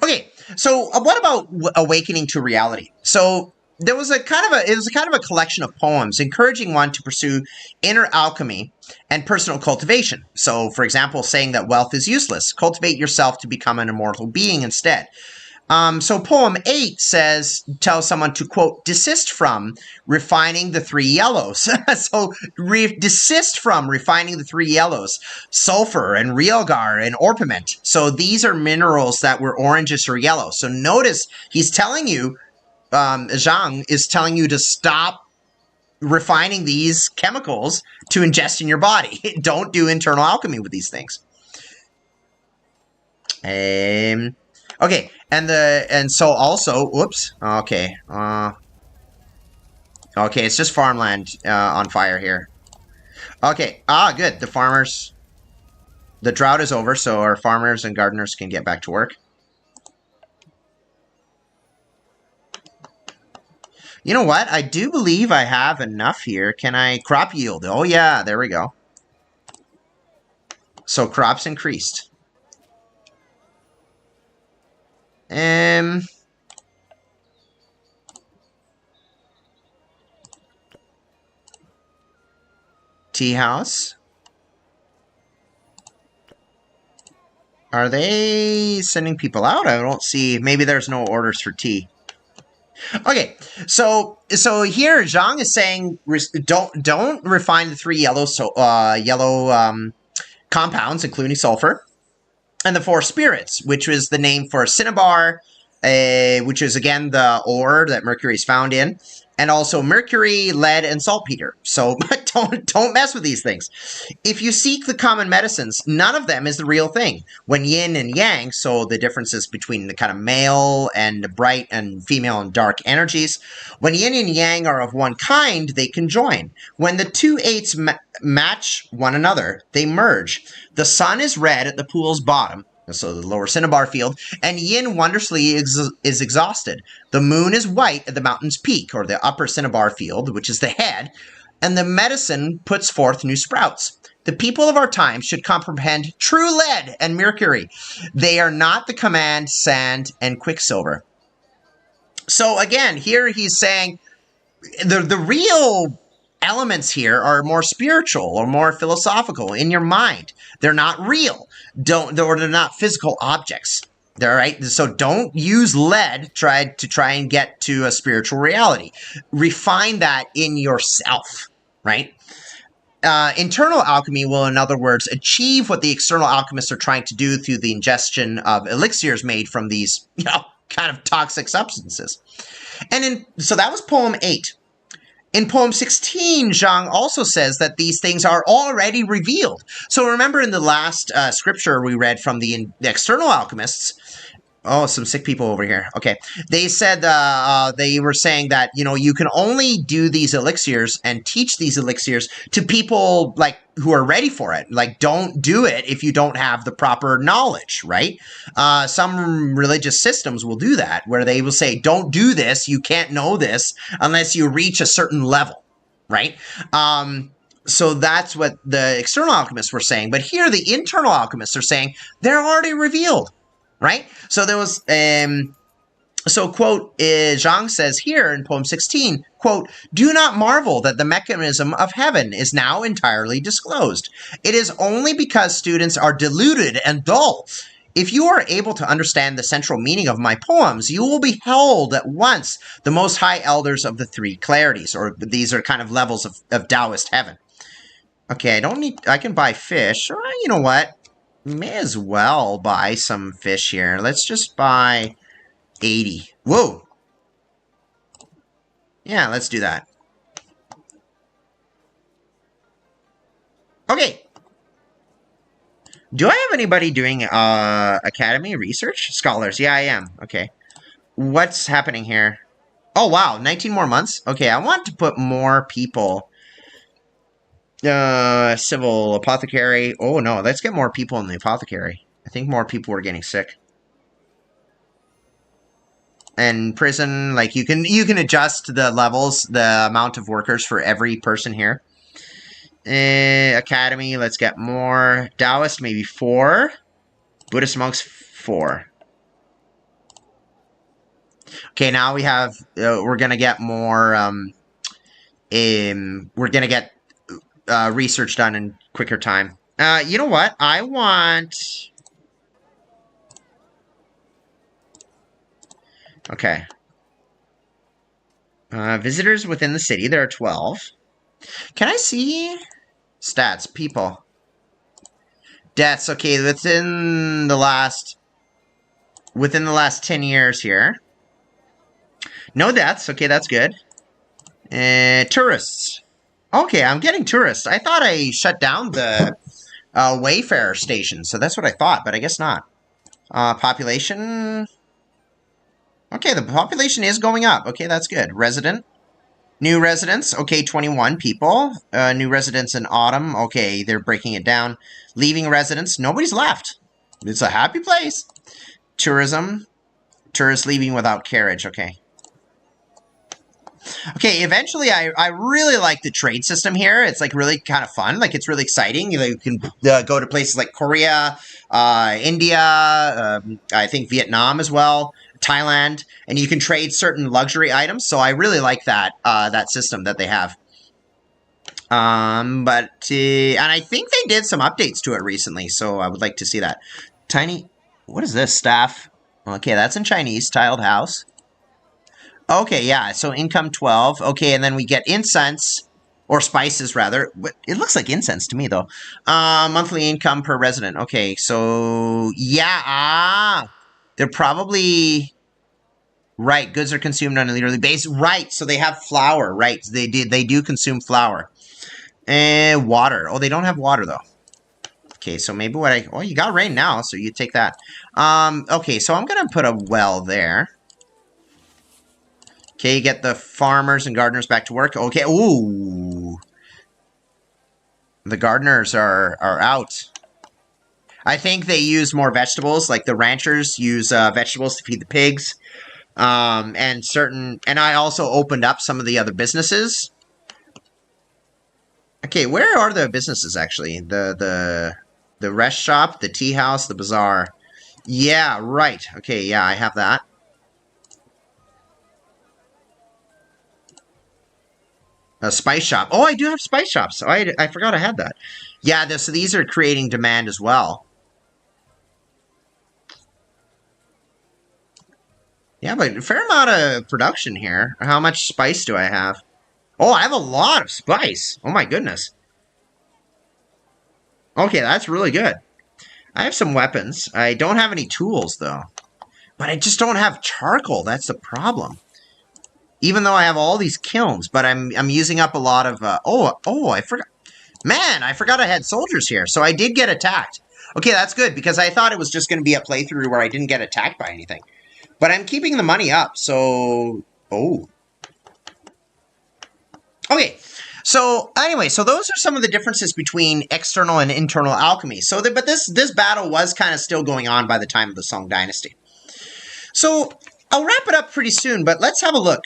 S1: Okay, so what about awakening to reality? So there was it was a kind of a collection of poems encouraging one to pursue inner alchemy and personal cultivation. So, for example, saying that wealth is useless. Cultivate yourself to become an immortal being instead. So poem 8 tells someone to, quote, desist from refining the three yellows. So desist from refining the three yellows, sulfur and realgar and orpiment. So these are minerals that were oranges or yellow. So notice he's telling you, Zhang is telling you to stop refining these chemicals to ingest in your body. Don't do internal alchemy with these things. Okay, and so also, whoops, okay, okay, it's just farmland on fire here. Okay, good, the drought is over, so our farmers and gardeners can get back to work. You know what, I do believe I have enough here. Can I crop yield? Oh yeah, there we go. So crops increased. Tea house. Are they sending people out? I don't see. Maybe there's no orders for tea. Okay, so here Zhang is saying don't refine the three yellow compounds, including sulfur, and the four spirits, which was the name for cinnabar, which is again the ore that mercury is found in, and also mercury, lead, and saltpeter. So don't mess with these things. If you seek the common medicines, none of them is the real thing. When yin and yang, so the differences between the kind of male and bright and female and dark energies, when yin and yang are of one kind, they conjoin. When the two eights match one another, they merge. The sun is red at the pool's bottom, So the lower cinnabar field, and Yin wondrously is exhausted. The moon is white at the mountain's peak, or the upper cinnabar field, which is the head, and the medicine puts forth new sprouts. The people of our time should comprehend true lead and mercury. They are not the command sand and quicksilver. So again, here he's saying the real elements here are more spiritual or more philosophical in your mind. They're not real. Or they're not physical objects. All right. So don't use lead to try and get to a spiritual reality. Refine that in yourself. Right. Internal alchemy will, in other words, achieve what the external alchemists are trying to do through the ingestion of elixirs made from these, kind of toxic substances. So that was poem 8. In poem 16, Zhang also says that these things are already revealed. So remember in the last scripture we read from the external alchemists, oh, some sick people over here. Okay. They said, they were saying that, you can only do these elixirs and teach these elixirs to people like who are ready for it. Like, don't do it if you don't have the proper knowledge, right? Some religious systems will do that, where they will say, don't do this, you can't know this unless you reach a certain level, right? So that's what the external alchemists were saying. But here the internal alchemists are saying they're already revealed. Right? So there was, quote, Zhang says here in poem 16, quote, do not marvel that the mechanism of heaven is now entirely disclosed. It is only because students are deluded and dull. If you are able to understand the central meaning of my poems, you will behold at once the most high elders of the three clarities, or these are kind of levels of Taoist heaven. Okay, I can buy fish. You know what? May as well buy some fish here. Let's just buy 80. Whoa. Yeah, let's do that. Okay. Do I have anybody doing academy research? Scholars. Yeah, I am. Okay. What's happening here? Oh, wow. 19 more months? Okay, I want to put more people. Civil apothecary. Oh, no. Let's get more people in the apothecary. I think more people are getting sick. And prison, like, you can adjust the levels, the amount of workers for every person here. Academy, let's get more. Taoist, maybe 4. Buddhist monks, 4. Okay, now we have, we're going to get more, we're going to get research done in quicker time. You know what? I want... Okay. Visitors within the city, there are 12. Can I see stats, people? Deaths, okay, within the last 10 years here. No deaths, okay, that's good. Tourists. Okay, I'm getting tourists. I thought I shut down the Wayfarer station, so that's what I thought, but I guess not. Population. Okay, the population is going up. Okay, that's good. Resident. New residents. Okay, 21 people. New residents in autumn. Okay, they're breaking it down. Leaving residents. Nobody's left. It's a happy place. Tourism. Tourists leaving without carriage. Okay. Okay, eventually I really like the trade system here. It's like really kind of fun. Like it's really exciting. You can go to places like Korea, India, I think Vietnam as well, Thailand, and you can trade certain luxury items. So I really like that that system that they have. And I think they did some updates to it recently, so I would like to see that. Tiny, what is this? Staff. Okay, that's in Chinese. Tiled house. Okay, yeah, so income 12. Okay, and then we get incense, or spices, rather. It looks like incense to me, though. Monthly income per resident. Okay, so, yeah, they're probably... Right, goods are consumed on a yearly basis. Right, so they have flour, right. They do consume flour. And water. Oh, they don't have water, though. Okay, so maybe oh, you got rain now, so you take that. Okay, so I'm going to put a well there. Okay, get the farmers and gardeners back to work. Okay, ooh. The gardeners are out. I think they use more vegetables, like the ranchers use vegetables to feed the pigs. And I also opened up some of the other businesses. Okay, where are the businesses actually? The rest shop, the tea house, the bazaar. Yeah, right. Okay, yeah, I have that. A spice shop. Oh, I do have spice shops. So I forgot I had that. Yeah, so these are creating demand as well. Yeah, but a fair amount of production here. How much spice do I have? Oh, I have a lot of spice. Oh my goodness. Okay, that's really good. I have some weapons. I don't have any tools, though. But I just don't have charcoal. That's the problem. Even though I have all these kilns, but I'm using up a lot of... I forgot. Man, I forgot I had soldiers here. So I did get attacked. Okay, that's good, because I thought it was just going to be a playthrough where I didn't get attacked by anything. But I'm keeping the money up, so... Oh. Okay, so anyway, so those are some of the differences between external and internal alchemy. So, but this battle was kind of still going on by the time of the Song Dynasty. So I'll wrap it up pretty soon, but let's have a look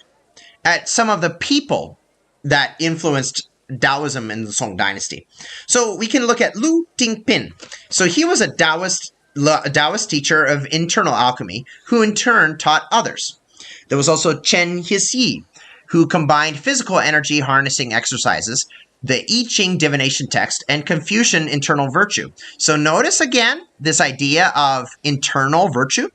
S1: at some of the people that influenced Taoism in the Song Dynasty. So we can look at Lu Tingpin. So he was a Taoist teacher of internal alchemy, who in turn taught others. There was also Chen Hisi, who combined physical energy harnessing exercises, the I Ching divination text, and Confucian internal virtue. So notice again this idea of internal virtue.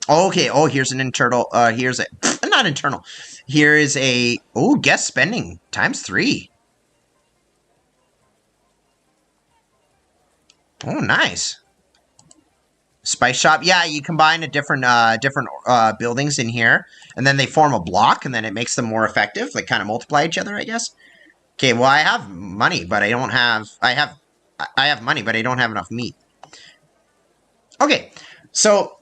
S1: Okay, here's an internal, not internal. Here is a, guest spending times 3. Oh, nice. Spice shop. Yeah, you combine a different buildings in here, and then they form a block, and then it makes them more effective. Like kind of multiply each other, I guess. Okay, well, I have money, but I don't have... I have money, but I don't have enough meat. Okay, so...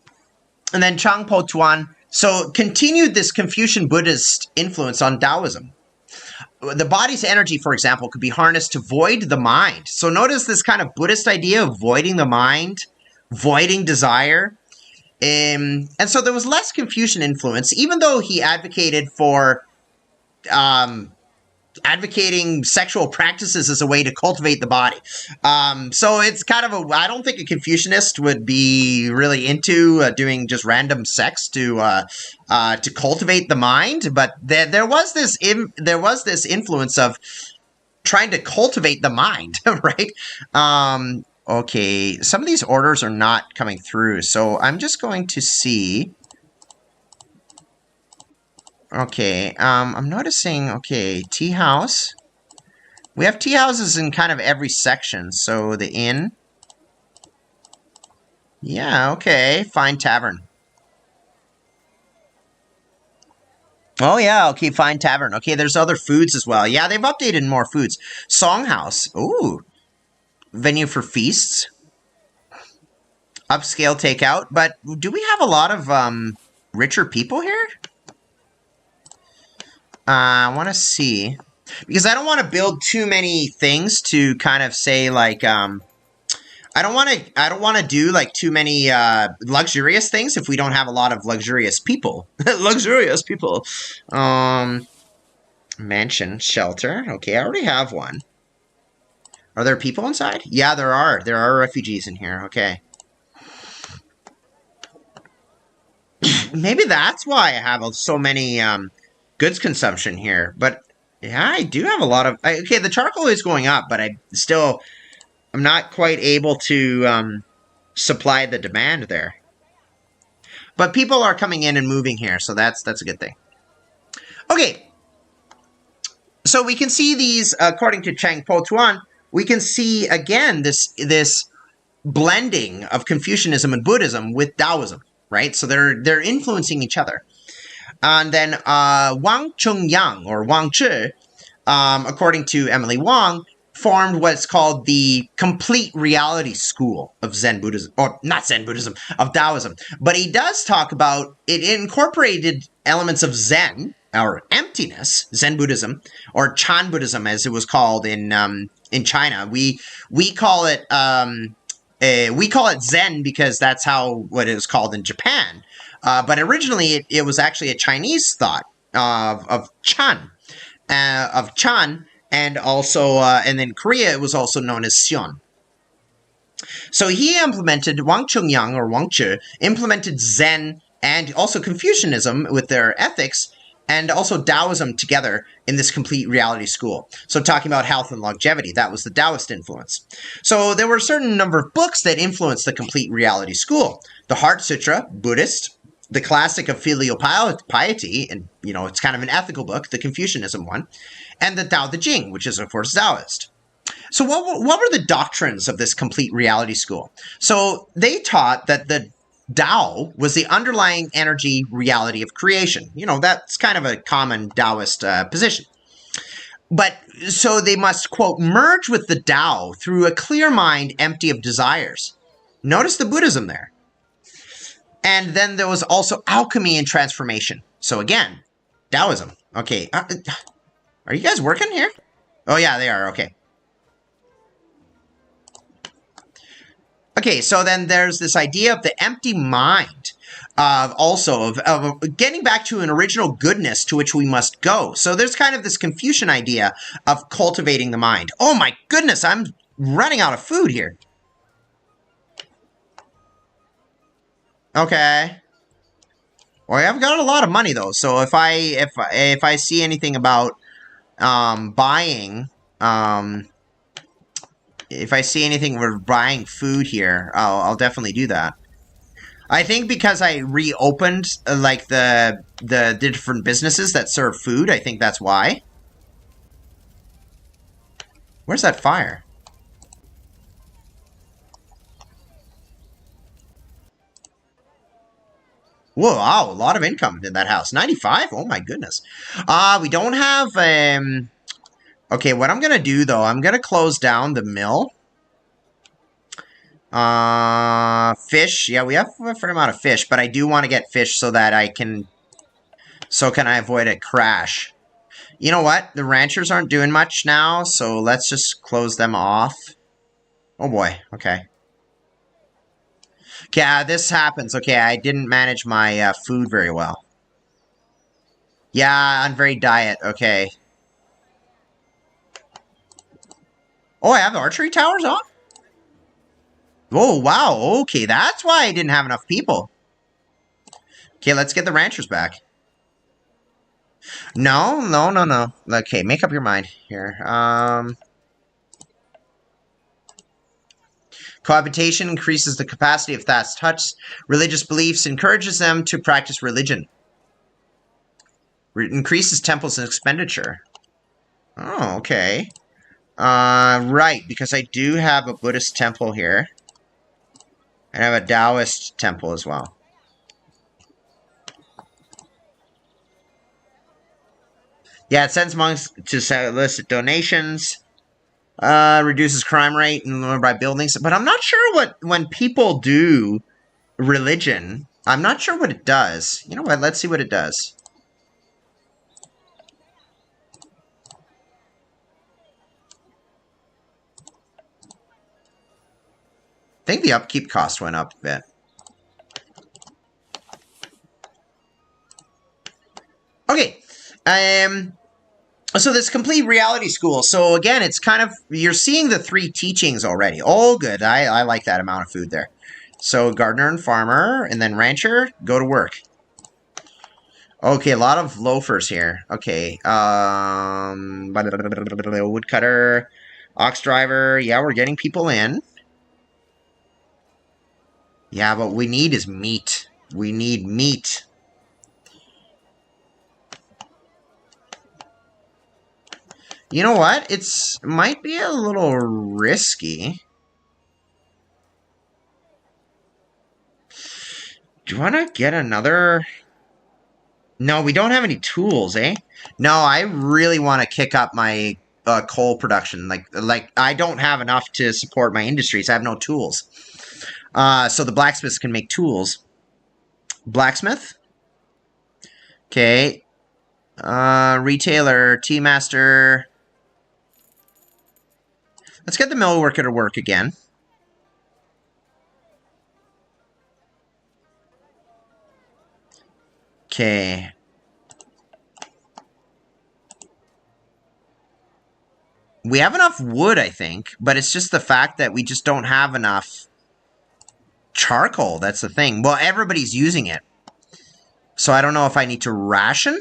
S1: And then Chang Po Tuan. So continued this Confucian Buddhist influence on Taoism. The body's energy, for example, could be harnessed to void the mind. So notice this kind of Buddhist idea of voiding the mind, voiding desire. And so there was less Confucian influence, even though he advocated for advocating sexual practices as a way to cultivate the body. So it's kind of I don't think a Confucianist would be really into doing just random sex to cultivate the mind, but there was this influence of trying to cultivate the mind, right? Okay, some of these orders are not coming through, so I'm just going to see. Okay, I'm noticing, tea house. We have tea houses in kind of every section, so the inn. Yeah, okay, fine tavern. Oh yeah, okay, fine tavern. Okay, there's other foods as well. Yeah, they've updated more foods. Songhouse, ooh. Venue for feasts. Upscale takeout, but do we have a lot of richer people here? I want to see, because I don't want to build too many things to kind of say like, I don't want to do like too many luxurious things if we don't have a lot of luxurious people. Luxurious people. Mansion, shelter. Okay, I already have one. Are there people inside? Yeah, there are. There are refugees in here. Okay. Maybe that's why I have so many goods consumption here, but yeah, I do have a lot of... okay, the charcoal is going up, but I'm not quite able to supply the demand there. But people are coming in and moving here, so that's a good thing. Okay, so we can see these, according to Chang Po Tuan, we can see again this blending of Confucianism and Buddhism with Taoism, right? So they're influencing each other. And then Wang Chungyang, or Wang-Tsit, according to Emily Wang, formed what's called the complete reality school of Zen Buddhism, or not Zen Buddhism, of Taoism. But he does talk about, it incorporated elements of Zen, or emptiness, Zen Buddhism, or Chan Buddhism, as it was called in China. We call it We call it Zen because that's what it was called in Japan. But originally, it was actually a Chinese thought of Chan, and also, and in Korea, it was also known as Sion. So he implemented Wang Chungyang or Wang Zhi implemented Zen and also Confucianism with their ethics, and also Taoism together in this complete reality school. So talking about health and longevity, that was the Taoist influence. So there were a certain number of books that influenced the complete reality school. The Heart Sutra, Buddhist, the classic of filial piety, and it's kind of an ethical book, the Confucianism one, and the Tao Te Ching, which is of course Taoist. So what were the doctrines of this complete reality school? So they taught that the Tao was the underlying energy reality of creation. That's kind of a common Taoist position. But so they must, quote, merge with the Tao through a clear mind empty of desires. Notice the Buddhism there. And then there was also alchemy and transformation. So again, Taoism. Okay. Are you guys working here? Oh, yeah, they are. Okay. Okay, so then there's this idea of the empty mind, of getting back to an original goodness to which we must go. So there's kind of this Confucian idea of cultivating the mind. Oh my goodness, I'm running out of food here. Okay. Well, I've got a lot of money though, so if I see anything about buying, if I see anything for buying food here, I'll definitely do that. I think because I reopened like the different businesses that serve food, I think that's why. Where's that fire? Whoa, wow, a lot of income in that house. 95? Oh my goodness. We don't have okay, what I'm gonna do though, I'm gonna close down the mill. Fish. Yeah, we have a fair amount of fish, but I do want to get fish so that I can avoid a crash. You know what? The ranchers aren't doing much now, so let's just close them off. Oh boy, okay. Yeah, this happens. Okay, I didn't manage my food very well. Yeah, on very diet. Okay. Oh, I have archery towers on? Oh, wow. Okay, that's why I didn't have enough people. Okay, let's get the ranchers back. No, no, no, no. Okay, make up your mind here. Cohabitation increases the capacity of thatched huts. Religious beliefs encourages them to practice religion. Increases temples and expenditure. Oh, okay. Right, because I do have a Buddhist temple here. And I have a Taoist temple as well. Yeah, it sends monks to solicit donations. Reduces crime rate and by buildings. But I'm not sure when people do religion, I'm not sure what it does. You know what? Let's see what it does. I think the upkeep cost went up a bit. Okay. So this complete reality school. So again, it's kind of, you're seeing the three teachings already. Oh, good. I like that amount of food there. So gardener and farmer, and then rancher, go to work. Okay, a lot of loafers here. Okay. Woodcutter, ox driver. Yeah, we're getting people in. Yeah, but what we need is meat. We need meat. You know what? Might be a little risky. Do you want to get another? No, we don't have any tools, eh? No, I really want to kick up my coal production. Like I don't have enough to support my industries. I have no tools. So the blacksmiths can make tools. Blacksmith. Okay. Retailer, tea master. Let's get the mill worker to work again. Okay. We have enough wood, I think, but it's just the fact that we just don't have enough charcoal. That's the thing. Well, everybody's using it. So I don't know if I need to ration.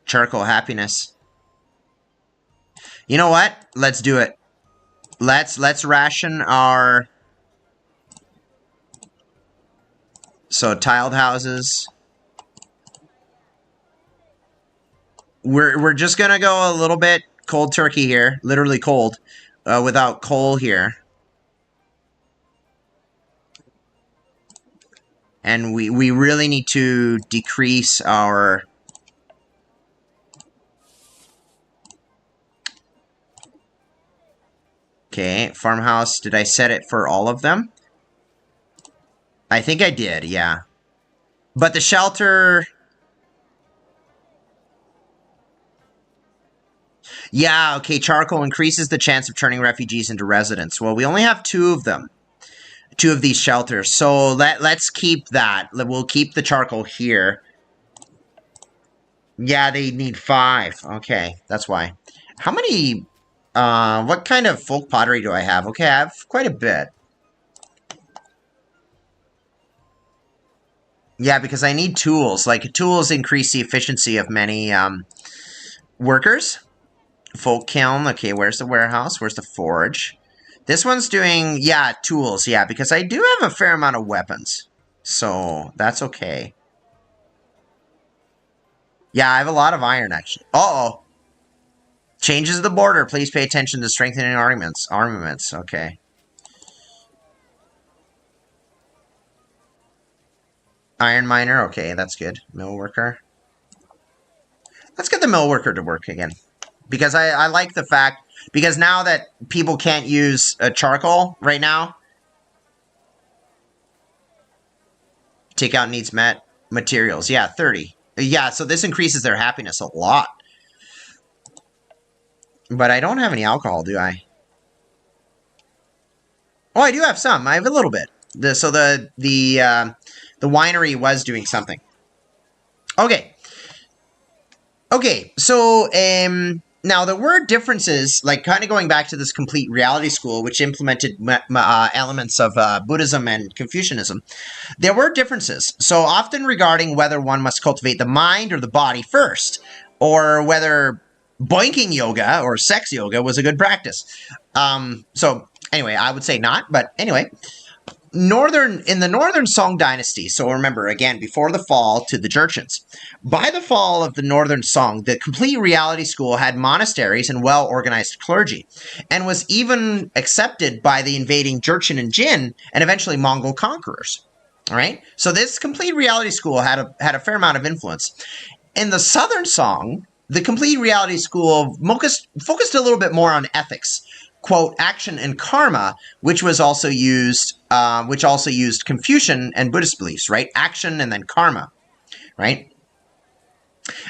S1: Charcoal happiness. You know what? Let's do it. Let's ration our... So tiled houses. We're just gonna go a little bit cold turkey here, literally cold, without coal here. And we really need to decrease our... Okay, farmhouse, did I set it for all of them? I think I did, yeah. But the shelter... Yeah, okay, charcoal increases the chance of turning refugees into residents. Well, we only have 2 of them. 2 of these shelters. So let's keep that. We'll keep the charcoal here. Yeah, they need 5. Okay, that's why. How many... what kind of folk pottery do I have? Okay, I have quite a bit. Yeah, because I need tools. Like, tools increase the efficiency of many workers. Folk kiln. Okay, where's the warehouse? Where's the forge? This one's doing, yeah, tools. Yeah, because I do have a fair amount of weapons. So, that's okay. Yeah, I have a lot of iron, actually. Uh-oh. Changes the border. Please pay attention to strengthening armaments. Armaments, okay. Iron miner, okay, that's good. Mill worker. Let's get the mill worker to work again. Because I like the fact... Because now that people can't use charcoal right now... Takeout needs met. Materials, yeah, 30. Yeah, so this increases their happiness a lot. But I don't have any alcohol, do I? Oh, I do have some. I have a little bit. So the winery was doing something. Okay. Okay, so now there were differences, like kind of going back to this complete reality school, which implemented elements of Buddhism and Confucianism. There were differences, so often regarding whether one must cultivate the mind or the body first, or whether boinking yoga or sex yoga was a good practice. So anyway, I would say not, but anyway. In the Northern Song Dynasty, so remember, again, before the fall to the Jurchens, by the fall of the Northern Song, the complete reality school had monasteries and well-organized clergy, and was even accepted by the invading Jurchen and Jin, and eventually Mongol conquerors. All right? So this complete reality school had a fair amount of influence. In the Southern Song, the complete reality school focused a little bit more on ethics, quote, action and karma, which also used Confucian and Buddhist beliefs, right? Action and then karma, right?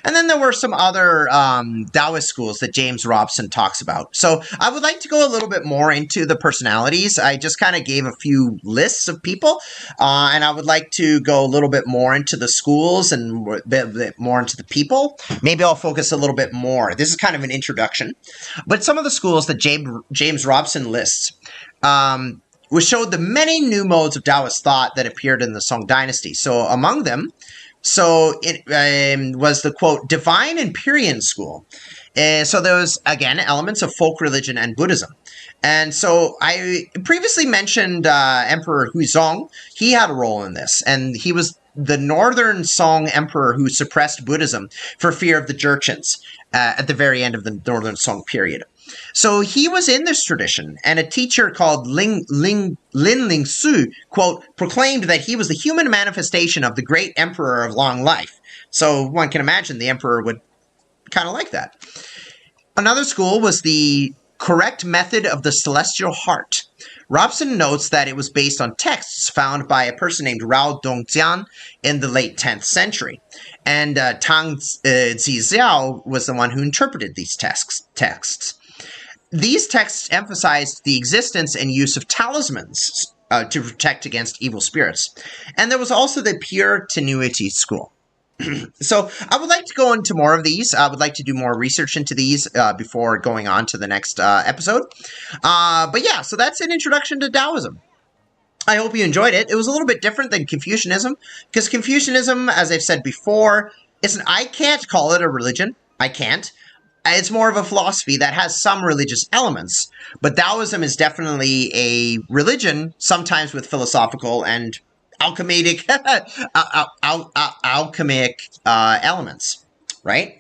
S1: And then there were some other Taoist schools that James Robson talks about. So I would like to go a little bit more into the personalities. I just kind of gave a few lists of people, and I would like to go a little bit more into the schools and a bit more into the people. Maybe I'll focus a little bit more. This is kind of an introduction. But some of the schools that James Robson lists showed the many new modes of Taoist thought that appeared in the Song Dynasty. So among them, it was the, quote, Divine and Purian school. So there was, again, elements of folk religion and Buddhism. And so I previously mentioned Emperor Huizong. He had a role in this, and he was the Northern Song emperor who suppressed Buddhism for fear of the Jurchens at the very end of the Northern Song period. So he was in this tradition, and a teacher called Lin Ling-su, quote, proclaimed that he was the human manifestation of the great emperor of long life. So one can imagine the emperor would kind of like that. Another school was the correct method of the celestial heart. Robson notes that it was based on texts found by a person named Rao Dongjian in the late 10th century. And Tang Zixiao was the one who interpreted these texts. These texts emphasized the existence and use of talismans, to protect against evil spirits. And there was also the pure tenuity school. So I would like to go into more of these. I would like to do more research into these before going on to the next episode. But yeah, so that's an introduction to Taoism. I hope you enjoyed it. It was a little bit different than Confucianism, because Confucianism, as I've said before, I can't call it a religion. I can't. It's more of a philosophy that has some religious elements, but Taoism is definitely a religion, sometimes with philosophical and alchemic elements, right?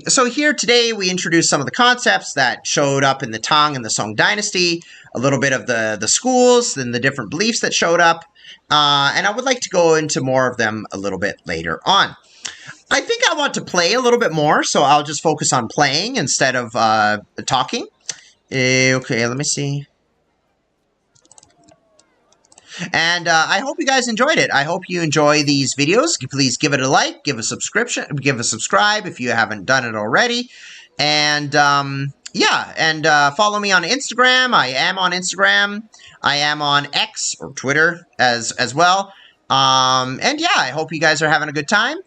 S1: So here today we introduced some of the concepts that showed up in the Tang and the Song Dynasty, a little bit of the schools and the different beliefs that showed up, and I would like to go into more of them a little bit later on. I think I want to play a little bit more, so I'll just focus on playing instead of talking. Okay, let me see. And I hope you guys enjoyed it. I hope you enjoy these videos. Please give it a like, give a subscription, give a subscribe if you haven't done it already. And yeah, and follow me on Instagram. I am on Instagram. I am on X or Twitter as well. And yeah, I hope you guys are having a good time.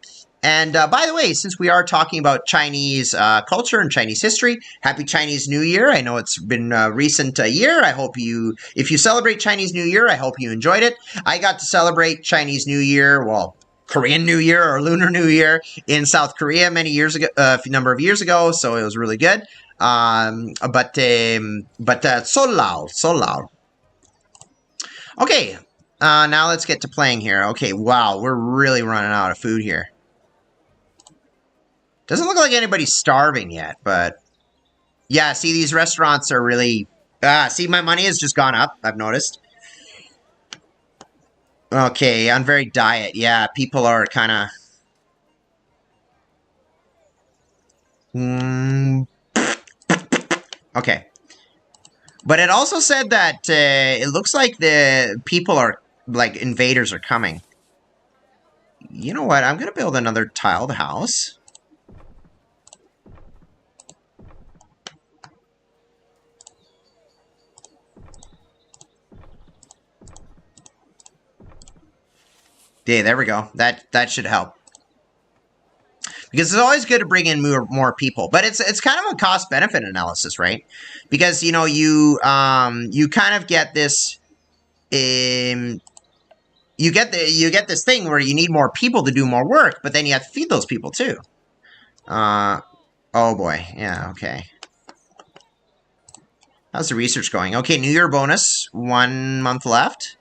S1: And by the way, since we are talking about Chinese culture and Chinese history, Happy Chinese New Year. I know it's been a recent year. I hope if you celebrate Chinese New Year, I hope you enjoyed it. I got to celebrate Chinese New Year, well, Korean New Year or Lunar New Year in South Korea many years ago, a number of years ago, so it was really good. But so loud. Okay, now let's get to playing here. Okay, wow, we're really running out of food here. Doesn't look like anybody's starving yet, but yeah, see, these restaurants are really, see, my money has just gone up, I've noticed. Okay, on very diet, yeah, people are kind of, okay. But it also said that it looks like the people are, like, invaders are coming. You know what, I'm gonna build another tiled house. Yeah, there we go. That should help. Because it's always good to bring in more people, but it's kind of a cost-benefit analysis, right? Because you know you kind of get this you get this thing where you need more people to do more work, but then you have to feed those people too. Oh boy, yeah, okay. How's the research going? Okay, New Year bonus, 1 month left.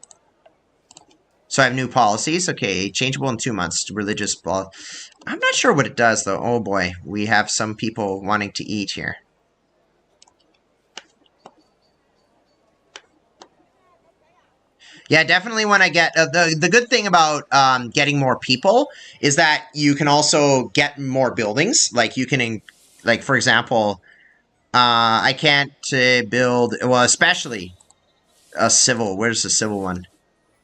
S1: So I have new policies. Okay, changeable in 2 months. Religious ball. I'm not sure what it does, though. Oh, boy. We have some people wanting to eat here. Yeah, definitely when I get... the good thing about getting more people is that you can also get more buildings. Like, you can... like, for example, I can't build... well, especially a civil... where's the civil one?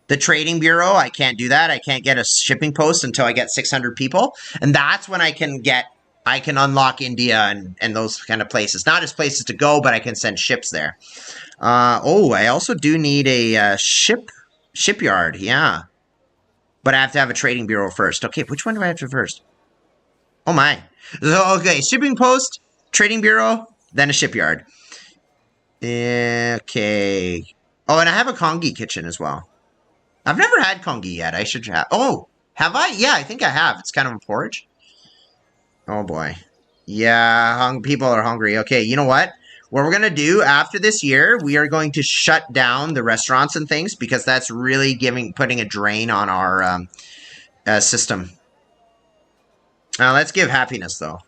S1: The trading bureau, I can't do that. I can't get a shipping post until I get 600 people. And that's when I can unlock India and those kind of places. Not as places to go, but I can send ships there. Oh, I also do need a shipyard, yeah. But I have to have a trading bureau first. Okay, which one do I have to first? Oh my. So, okay, shipping post, trading bureau, then a shipyard. Okay. Oh, and I have a congee kitchen as well. I've never had congee yet. I should have. Oh, have I? Yeah, I think I have. It's kind of a porridge. Oh, boy. Yeah, people are hungry. Okay, you know what? What we're going to do after this year, we are going to shut down the restaurants and things because that's really putting a drain on our system. Let's give happiness, though.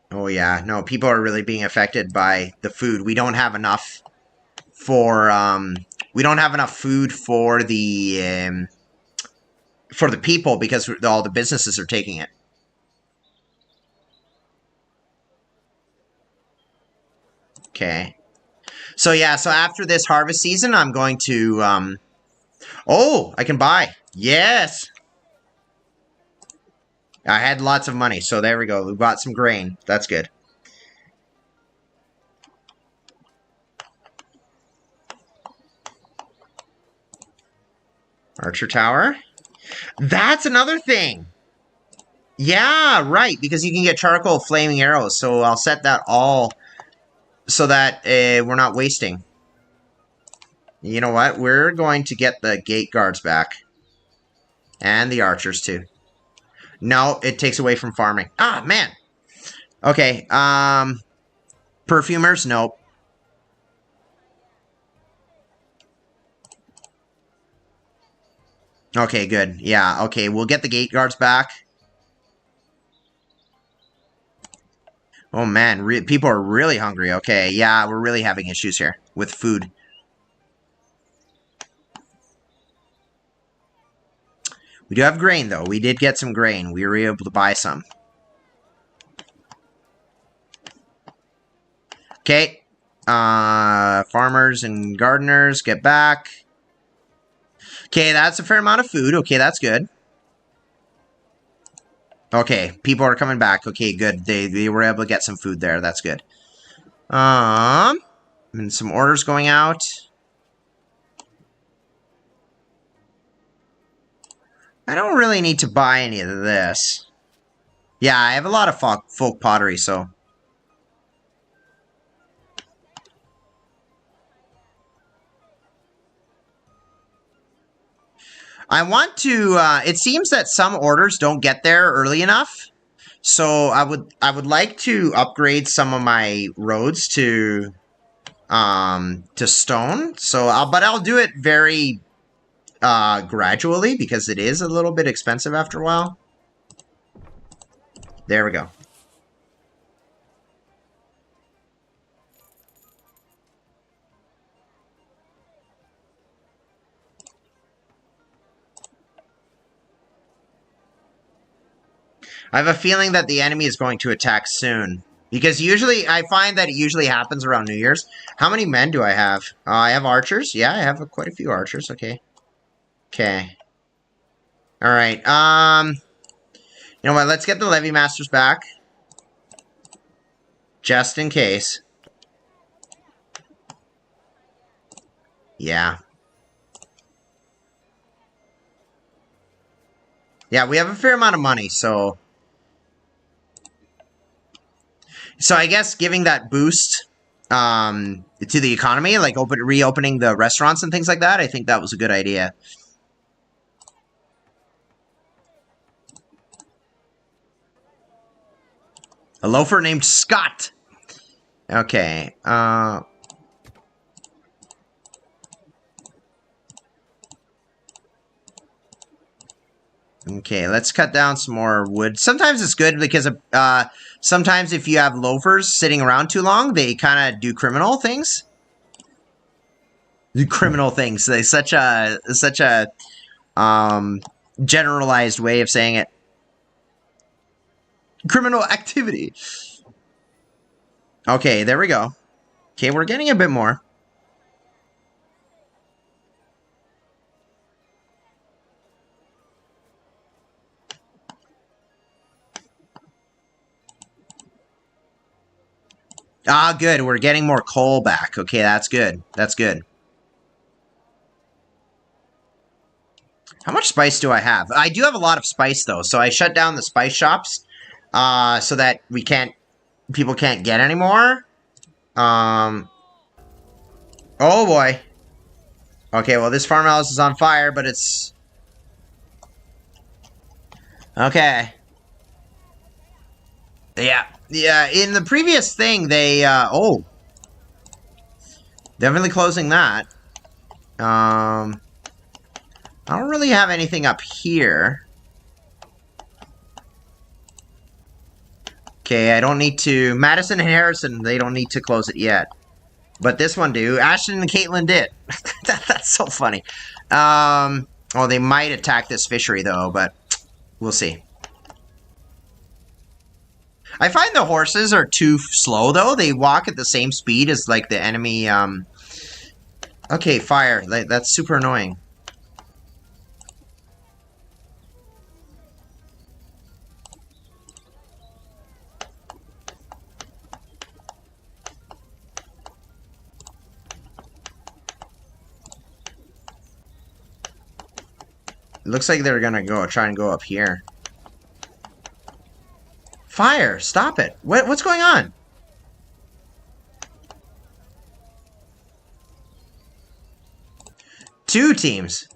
S1: Oh, yeah. No, people are really being affected by the food. We don't have enough for, we don't have enough food for the people because all the businesses are taking it. Okay. So, yeah, so after this harvest season, I'm going to, oh, I can buy. Yes. I had lots of money, so there we go. We bought some grain. That's good. Archer tower. That's another thing. Yeah, right, because you can get charcoal flaming arrows, so I'll set that all so that we're not wasting. You know what? We're going to get the gate guards back. And the archers, too. No, it takes away from farming. Ah, man! Okay, perfumers? Nope. Okay, good. Yeah, okay, we'll get the gate guards back. Oh, man, people are really hungry. Okay, yeah, we're really having issues here with food. We do have grain, though. We did get some grain. We were able to buy some. Okay. Farmers and gardeners, get back. Okay, that's a fair amount of food. Okay, that's good. Okay, people are coming back. Okay, good. They were able to get some food there. That's good. And some orders going out. I don't really need to buy any of this. Yeah, I have a lot of folk pottery, so... I want to, it seems that some orders don't get there early enough. So I would like to upgrade some of my roads to stone. So but I'll do it very gradually because it is a little bit expensive after a while. There we go. I have a feeling that the enemy is going to attack soon. Because usually, I find that it usually happens around New Year's. How many men do I have? I have archers. Yeah, I have quite a few archers. Okay. Okay. Alright, you know what, let's get the Levy Masters back. Just in case. Yeah. Yeah, we have a fair amount of money, so... So I guess giving that boost to the economy, like reopening the restaurants and things like that, I think that was a good idea. A loafer named Scott. Okay. Okay, let's cut down some more wood. Sometimes it's good because sometimes if you have loafers sitting around too long, they kind of do criminal things. Criminal things. They such a generalized way of saying it. Criminal activity. Okay, there we go. Okay, we're getting a bit more. Ah, good. We're getting more coal back. Okay, that's good. That's good. How much spice do I have? I do have a lot of spice, though, so I shut down the spice shops so that people can't get any more. Oh, boy. Okay, well, this farmhouse is on fire, but it's... Okay. Yeah. Yeah, in the previous thing, they, oh. Definitely closing that. I don't really have anything up here. Okay, I don't need to... Madison and Harrison, they don't need to close it yet. But this one do. Ashton and Caitlin did. That's so funny. Well, they might attack this fishery, though, but we'll see. I find the horses are too slow, though. They walk at the same speed as, like, the enemy, Okay, fire. That's super annoying. looks like they're gonna try and go up here. Fire! Stop it! What's going on? Two teams.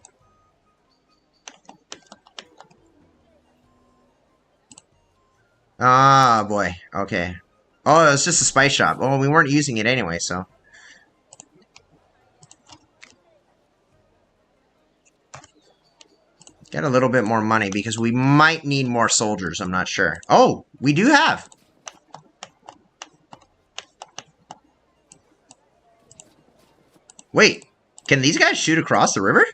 S1: Ah, boy. Okay. Oh, it's just a spice shop. Oh, we weren't using it anyway, so. Get a little bit more money because we might need more soldiers. I'm not sure. Oh, we do have. Wait, can these guys shoot across the river?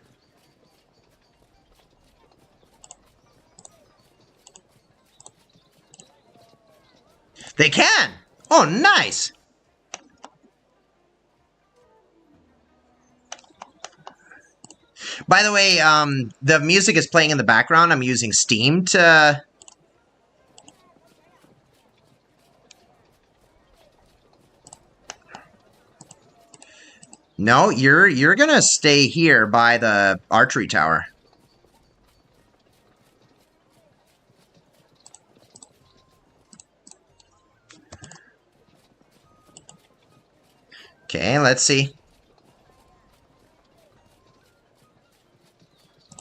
S1: They can! Oh, nice! By the way, the music is playing in the background. I'm using Steam to... No, you're gonna stay here by the archery tower. Okay, let's see.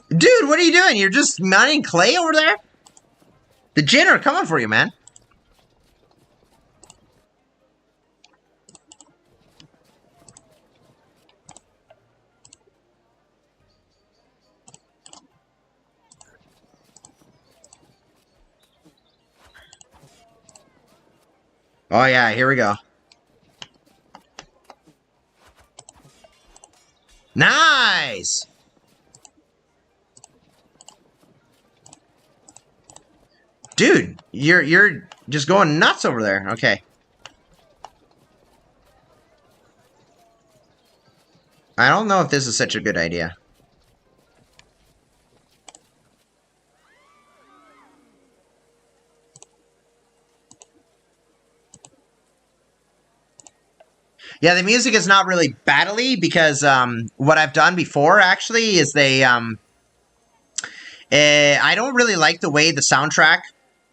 S1: Dude, what are you doing? You're just mining clay over there? The Jinn are coming for you, man. Oh yeah, here we go. Nice! Dude, you're just going nuts over there. Okay. I don't know if this is such a good idea. Yeah, the music is not really battly because what I've done before actually is I don't really like the way the soundtrack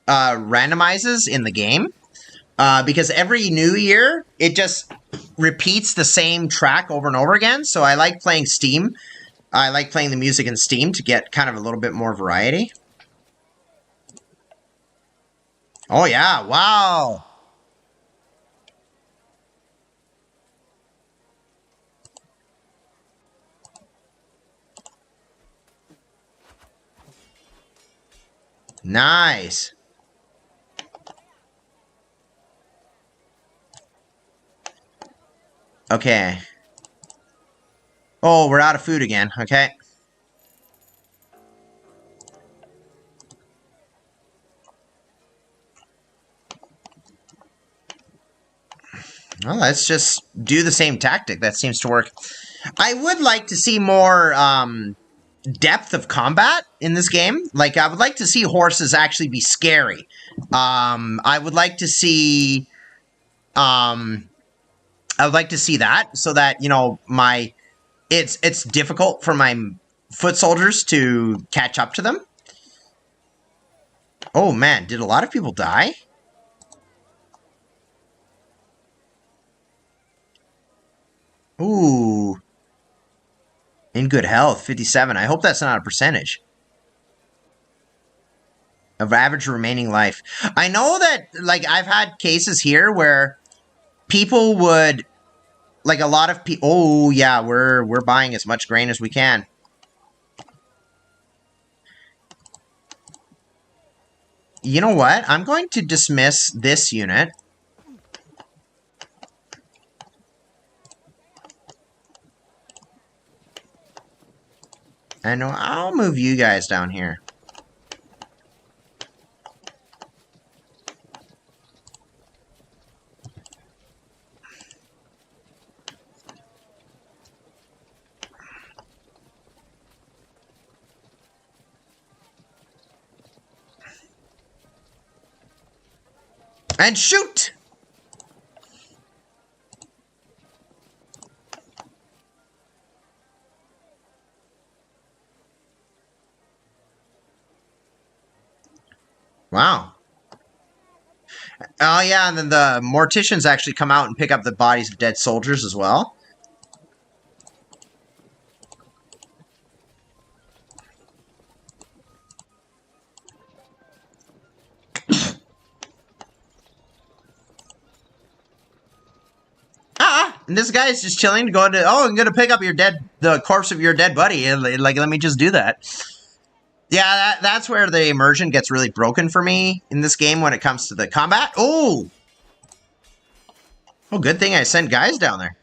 S1: randomizes in the game because every new year it just repeats the same track over and over again. So I like playing Steam. I like playing the music in Steam to get kind of a little bit more variety. Oh yeah, wow. Nice. Okay. Oh, we're out of food again. Okay. Well, let's just do the same tactic. That seems to work. I would like to see more depth of combat in this game. Like, I would like to see horses actually be scary. I would like to see... I would like to see that so that, you know, it's difficult for my foot soldiers to catch up to them. Oh, man. Did a lot of people die? Ooh. In good health, 57. I hope that's not a percentage of average remaining life. I know that, like, I've had cases here where people would, like, a lot of people... Oh, yeah, we're buying as much grain as we can. You know what? I'm going to dismiss this unit. And I'll move you guys down here. And shoot! Oh, yeah, and then the morticians actually come out and pick up the bodies of dead soldiers as well. And this guy's just chilling to go into, oh, I'm going to pick up the corpse of your dead buddy. And, like, let me just do that. Yeah, that's where the immersion gets really broken for me in this game when it comes to the combat. Oh! Oh, good thing I sent guys down there.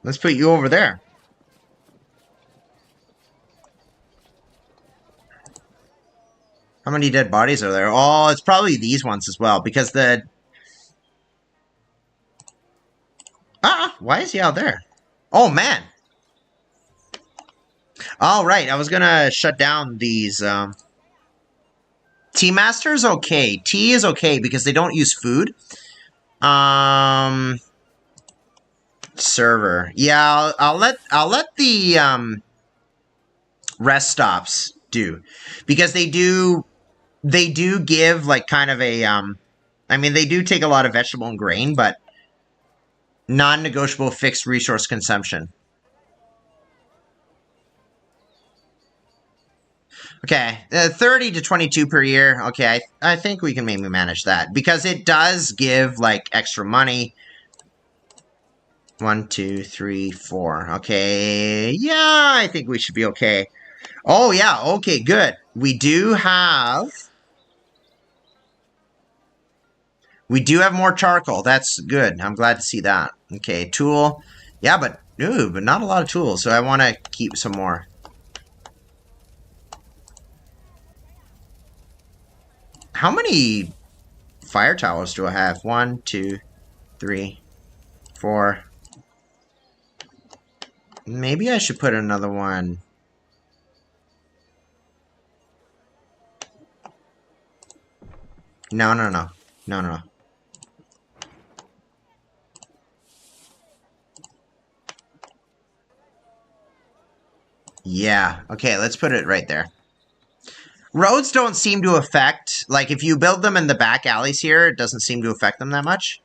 S1: Let's put you over there. How many dead bodies are there? Oh, it's probably these ones as well, because the... why is he out there? Oh, man. All right, I was gonna shut down these, Tea Master's okay. Tea is okay, because they don't use food. Server. Yeah, I'll let the, rest stops do. Because they do give, like, kind of a, I mean, they do take a lot of vegetable and grain, but non-negotiable fixed resource consumption. Okay, 30 to 22 per year. Okay, I think we can maybe manage that. Because it does give, like, extra money. 1, 2, 3, 4. Okay, yeah, I think we should be okay. Oh, yeah, okay, good. We do have more charcoal. That's good. I'm glad to see that. Okay, tool. Yeah, but not a lot of tools, so I want to keep some more. How many fire towers do I have? 1, 2, 3, 4. Maybe I should put another one. No. Yeah, okay, let's put it right there. Roads don't seem to affect, like, if you build them in the back alleys here, it doesn't seem to affect them that much.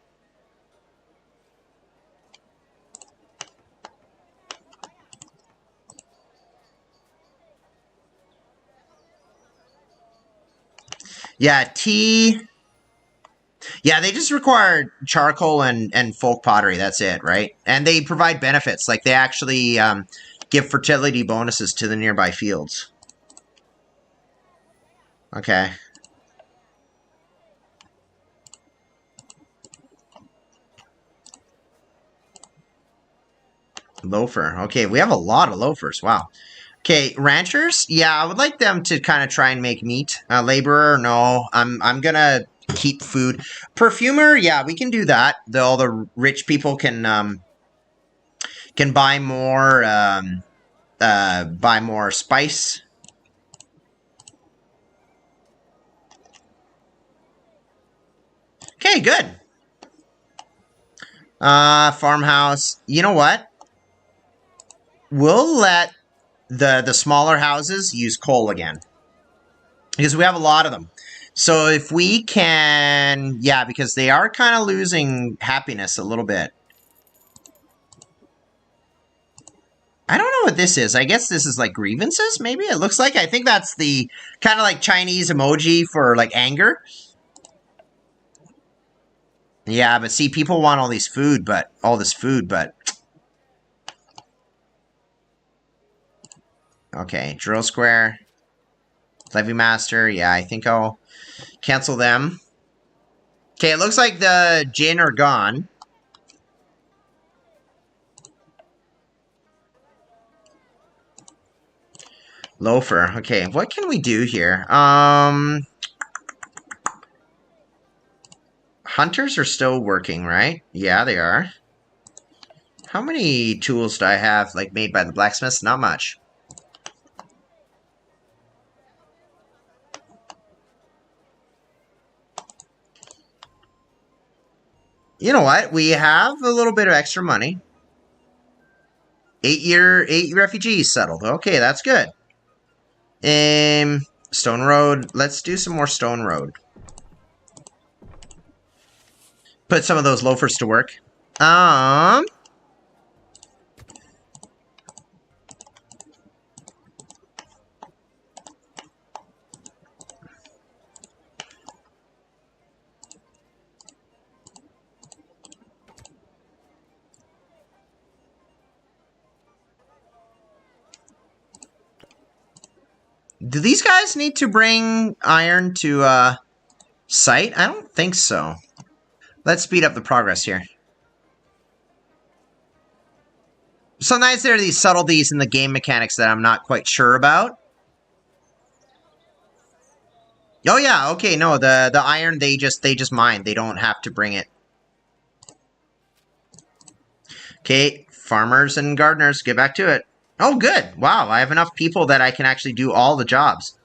S1: Yeah, tea. Yeah, they just require charcoal and folk pottery. That's it, right? And they provide benefits. Like, they actually give fertility bonuses to the nearby fields. Okay. Loafer. Okay, we have a lot of loafers. Wow. Okay, ranchers. Yeah, I would like them to kind of try and make meat. Laborer, no. I'm gonna keep food. Perfumer, yeah, we can do that. All the rich people can buy more spice. Okay, good. Farmhouse. You know what? We'll let the smaller houses use coal again. Because we have a lot of them. So if we can... Yeah, because they are kind of losing happiness a little bit. I don't know what this is. I guess this is like grievances, maybe? It looks like. I think that's the kind of like Chinese emoji for like anger. Yeah, but see, people want all this food, but... Okay, drill square. Levy master. Yeah, I think I'll cancel them. Okay, it looks like the Jin are gone. Loafer. Okay, what can we do here? Hunters are still working, right? Yeah, they are. How many tools do I have, like, made by the blacksmiths? Not much. You know what? We have a little bit of extra money. 8 refugees settled. Okay, that's good. Stone Road. Let's do some more Stone Road. Put some of those loafers to work. Do these guys need to bring iron to site? I don't think so. Let's speed up the progress here. Sometimes there are these subtleties in the game mechanics that I'm not quite sure about. Oh yeah, okay, no, the iron they just mine. They don't have to bring it. Okay, farmers and gardeners, get back to it. Oh, good. Wow, I have enough people that I can actually do all the jobs.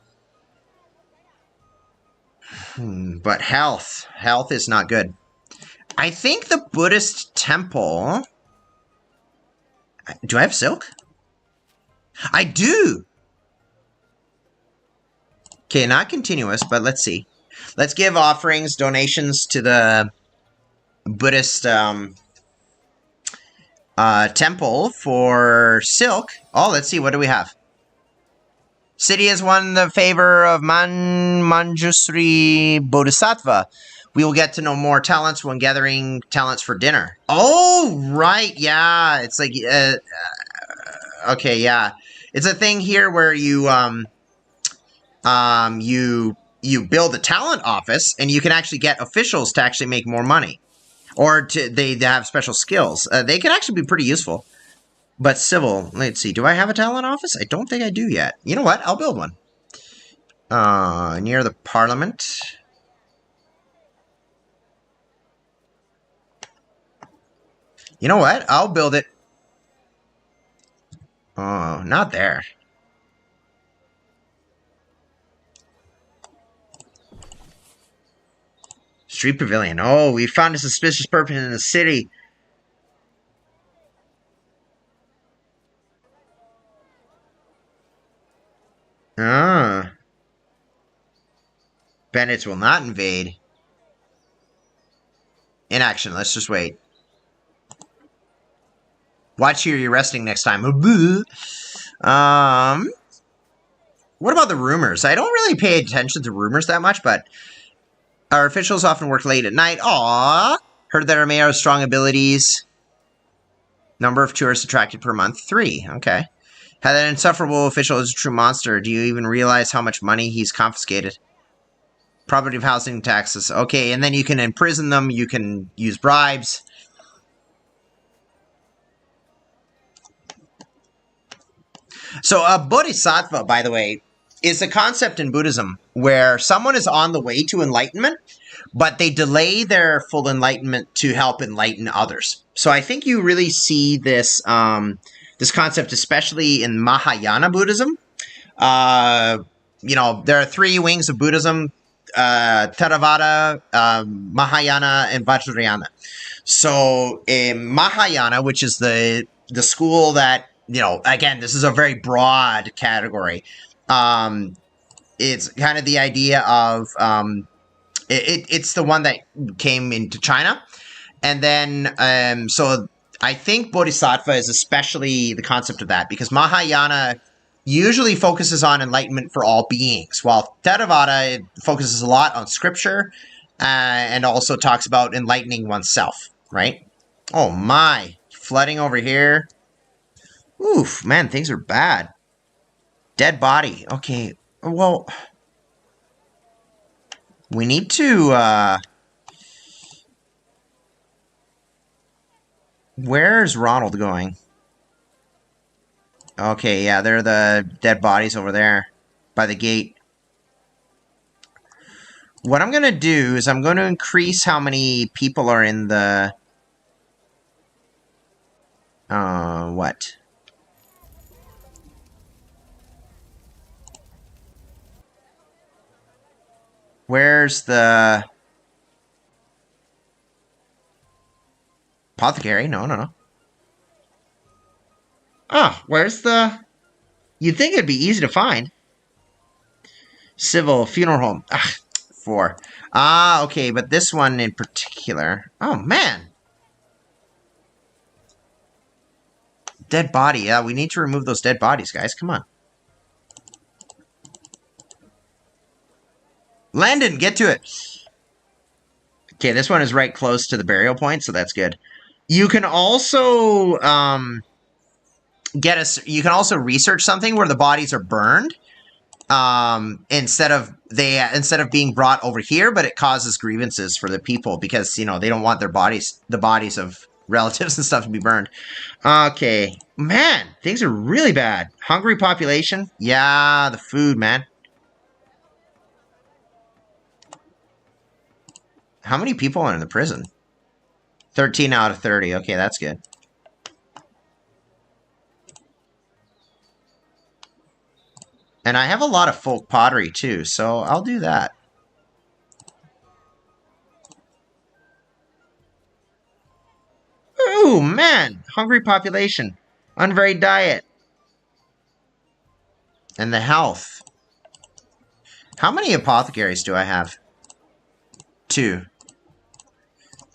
S1: But health. Health is not good. I think the Buddhist temple... Do I have silk? I do! Okay, not continuous, but let's see. Let's give offerings, donations to the Buddhist temple for silk. Oh, let's see, what do we have? City has won the favor of Manjusri Bodhisattva. We will get to know more talents when gathering talents for dinner. Oh, right, yeah. It's like, okay, yeah. It's a thing here where you, you build a talent office, and you can actually get officials to actually make more money. Or they have special skills. They can actually be pretty useful. But civil, let's see. Do I have a talent office? I don't think I do yet. You know what? I'll build one. Near the parliament. You know what? I'll build it. Oh, not there. Street pavilion. Oh, we found a suspicious person in the city. Ah. Bandits will not invade. Inaction. Let's just wait. Watch here, you're resting next time. What about the rumors? I don't really pay attention to rumors that much, but our officials often work late at night. Aww. Heard that our mayor has strong abilities. Number of tourists attracted per month, 3. Okay. Had that insufferable official is a true monster. Do you even realize how much money he's confiscated? Property of housing taxes. Okay, and then you can imprison them. You can use bribes. So a bodhisattva, by the way, is a concept in Buddhism where someone is on the way to enlightenment, but they delay their full enlightenment to help enlighten others. So I think you really see this this concept, especially in Mahayana Buddhism. You know, there are 3 wings of Buddhism: Theravada, Mahayana, and Vajrayana. So in Mahayana, which is the school that, you know, again, this is a very broad category. It's kind of the idea of, it's the one that came into China. And then, so I think Bodhisattva is especially the concept of that, because Mahayana usually focuses on enlightenment for all beings, while Theravada focuses a lot on scripture, and also talks about enlightening oneself, right? Oh my, flooding over here. Oof, man, things are bad. Dead body. Okay, well, we need to, where's Ronald going? Okay, yeah, there are the dead bodies over there by the gate. What I'm going to do is I'm going to increase how many people are in the... What? Where's the apothecary? No, no, no. Oh, where's the... You'd think it'd be easy to find. Civil funeral home. Ugh, 4. Ah, okay, but this one in particular. Oh, man. Dead body. Yeah, we need to remove those dead bodies, guys. Come on. Landon, get to it. Okay, this one is right close to the burial point, so that's good. You can also you can also research something where the bodies are burned instead of being brought over here, but it causes grievances for the people because they don't want the bodies of relatives and stuff to be burned. Okay, man, things are really bad. Hungry population. Yeah, the food, man. How many people are in the prison? 13 out of 30. Okay, that's good. And I have a lot of folk pottery too, so I'll do that. Ooh, man! Hungry population. Unvaried diet. And the health. How many apothecaries do I have? 2.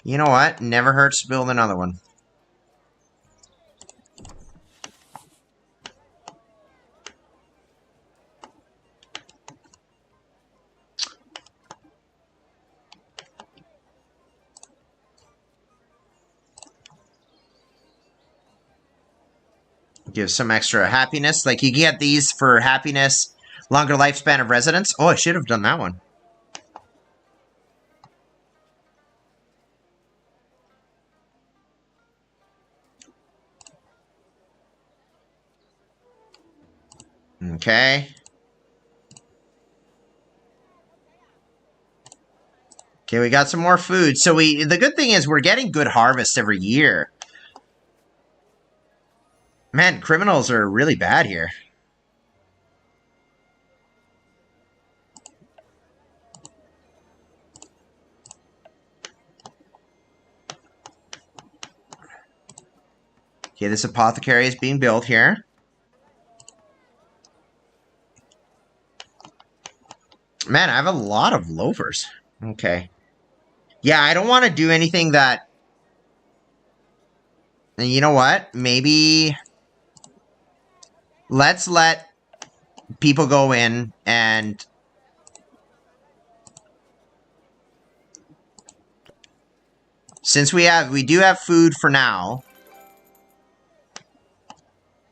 S1: You know what? Never hurts to build another one. Give some extra happiness. Like, you get these for happiness, longer lifespan of residence. Oh, I should have done that one. Okay. Okay, we got some more food. So the good thing is we're getting good harvests every year. Man, criminals are really bad here. Okay, this apothecary is being built here. Man, I have a lot of loafers. Okay. Yeah, I don't want to do anything that... And you know what? Maybe... Let's let people go in and... Since we do have food for now...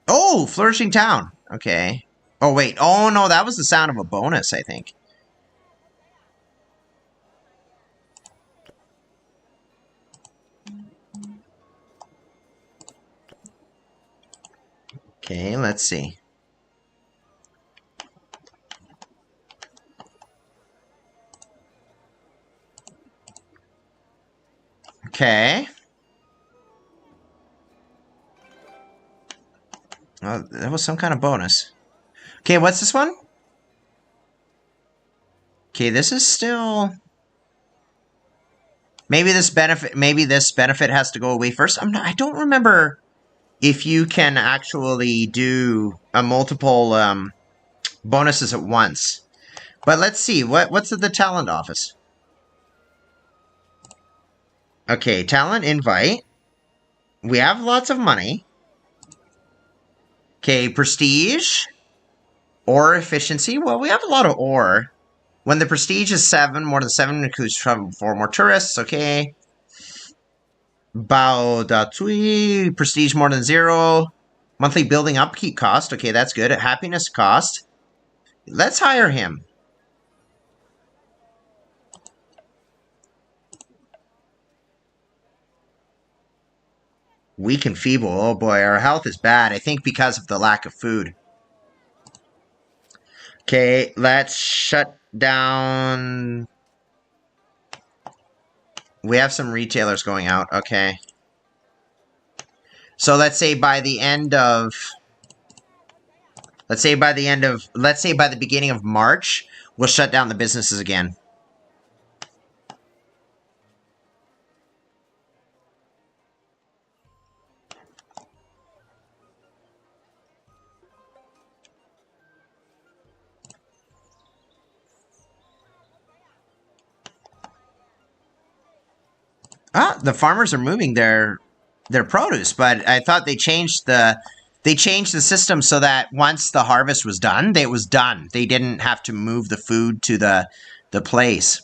S1: Oh, flourishing town. Okay. Oh, wait. Oh, no, that was the sound of a bonus, I think. Okay, let's see. Okay. Oh, that was some kind of bonus. Okay, what's this one? Okay, this is still... Maybe this benefit has to go away first. I don't remember if you can actually do a multiple bonuses at once. But let's see. What's at the talent office? Okay, talent invite. We have lots of money. Okay, prestige. Ore efficiency. Well, we have a lot of ore. When the prestige is 7, more than 7 includes 4 more tourists. Okay. Bao Da Tui. Prestige more than 0. Monthly building upkeep cost. Okay, that's good. Happiness cost. Let's hire him. Weak and feeble. Oh boy, our health is bad. I think because of the lack of food. Okay, let's shut down. We have some retailers going out. Okay. So let's say by the end of... Let's say by the beginning of March, we'll shut down the businesses again. Ah, the farmers are moving their produce, but I thought they changed the system so that once the harvest was done, it was done. They didn't have to move the food to the place.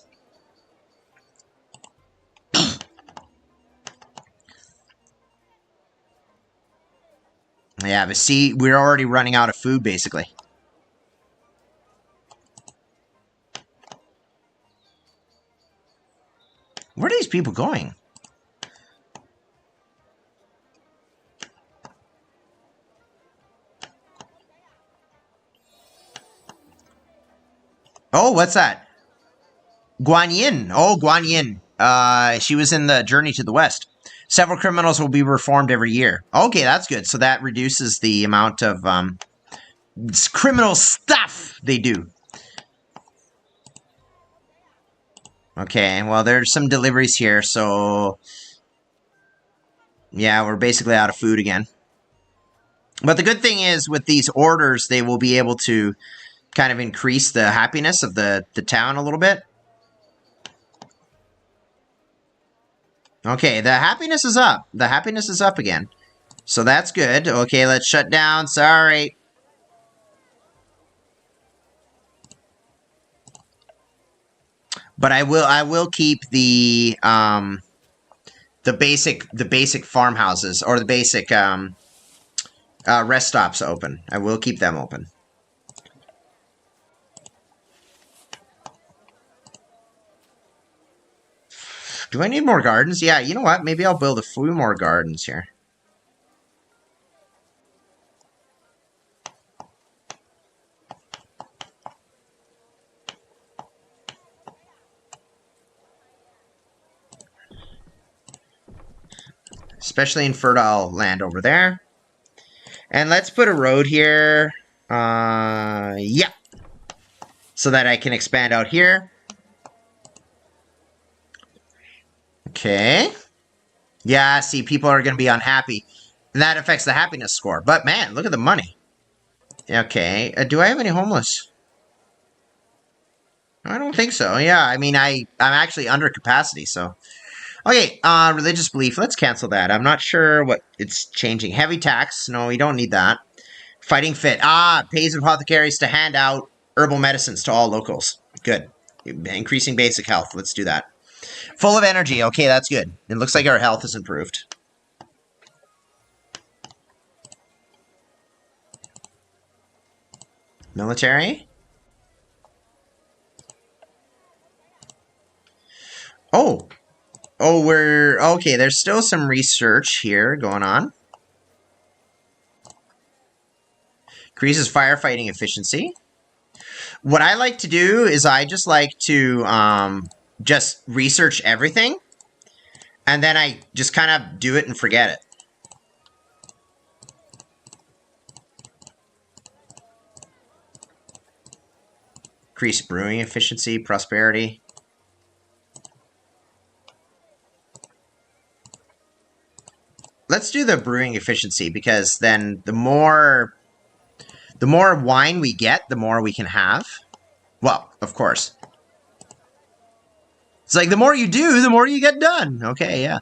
S1: Yeah, but see, we're already running out of food, basically. Where are these people going? Oh, what's that? Guan Yin. Oh, Guan Yin. She was in the Journey to the West. Several criminals will be reformed every year. Okay, that's good. So that reduces the amount of criminal stuff they do. Okay, well, there's some deliveries here, so... Yeah, we're basically out of food again. But the good thing is, with these orders, they will be able to kind of increase the happiness of the town a little bit. Okay, the happiness is up. The happiness is up again. So that's good. Okay, let's shut down. Sorry. But I will keep the basic farmhouses or the basic rest stops open. I will keep them open. Do I need more gardens? Yeah, you know what? Maybe I'll build a few more gardens here. Especially in fertile land over there. And let's put a road here. Yeah. So that I can expand out here. Okay. Yeah, see, people are going to be unhappy. And that affects the happiness score. But, man, look at the money. Okay. Do I have any homeless? I don't think so. Yeah, I mean, I'm actually under capacity, so... Okay, religious belief. Let's cancel that. I'm not sure what it's changing. Heavy tax. No, we don't need that. Fighting fit. Ah, pays apothecaries to hand out herbal medicines to all locals. Good. Increasing basic health. Let's do that. Full of energy. Okay, that's good. It looks like our health is improved. Military. Oh. Oh, we're... Okay, there's still some research here going on. Increases firefighting efficiency. What I like to do is I just like to just research everything. And then I just kind of do it and forget it. Increase brewing efficiency, prosperity. Let's do the brewing efficiency, because then the more wine we get, the more we can have. Well, of course. It's like the more you do, the more you get done. Okay, yeah.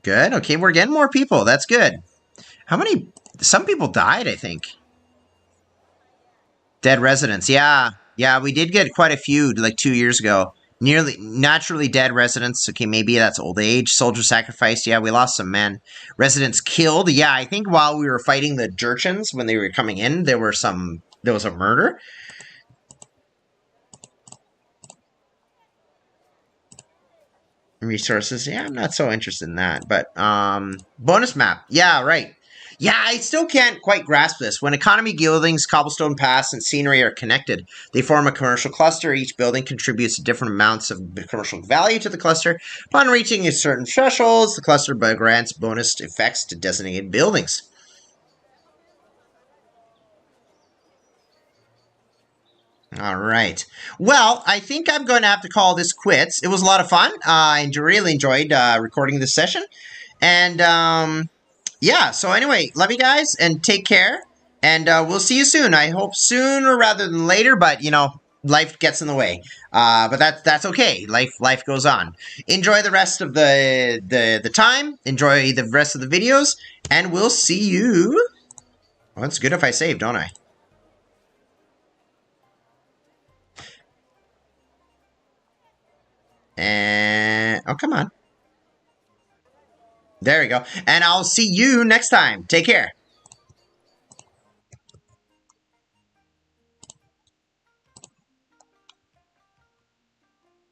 S1: Good. Okay, we're getting more people. That's good. How many? Some people died, I think. Dead residents. Yeah. Yeah, we did get quite a few, like 2 years ago. Nearly naturally dead residents. Okay, maybe that's old age. Soldier sacrificed. Yeah, we lost some men. Residents killed. Yeah, I think while we were fighting the Jurchens, when they were coming in, there was a murder. Resources. Yeah, I'm not so interested in that. But bonus map. Yeah, right. Yeah, I still can't quite grasp this. When economy buildings, cobblestone paths, and scenery are connected, they form a commercial cluster. Each building contributes different amounts of commercial value to the cluster. Upon reaching a certain thresholds, the cluster grants bonus effects to designated buildings. All right. Well, I think I'm going to have to call this quits. It was a lot of fun. I really enjoyed recording this session. And yeah, so anyway, love you guys and take care. And we'll see you soon. I hope sooner rather than later, but you know, life gets in the way. But that's okay. Life goes on. Enjoy the rest of the time. Enjoy the rest of the videos, and we'll see you. Well, it's good if I save, don't I? And oh, come on. There we go. And I'll see you next time. Take care.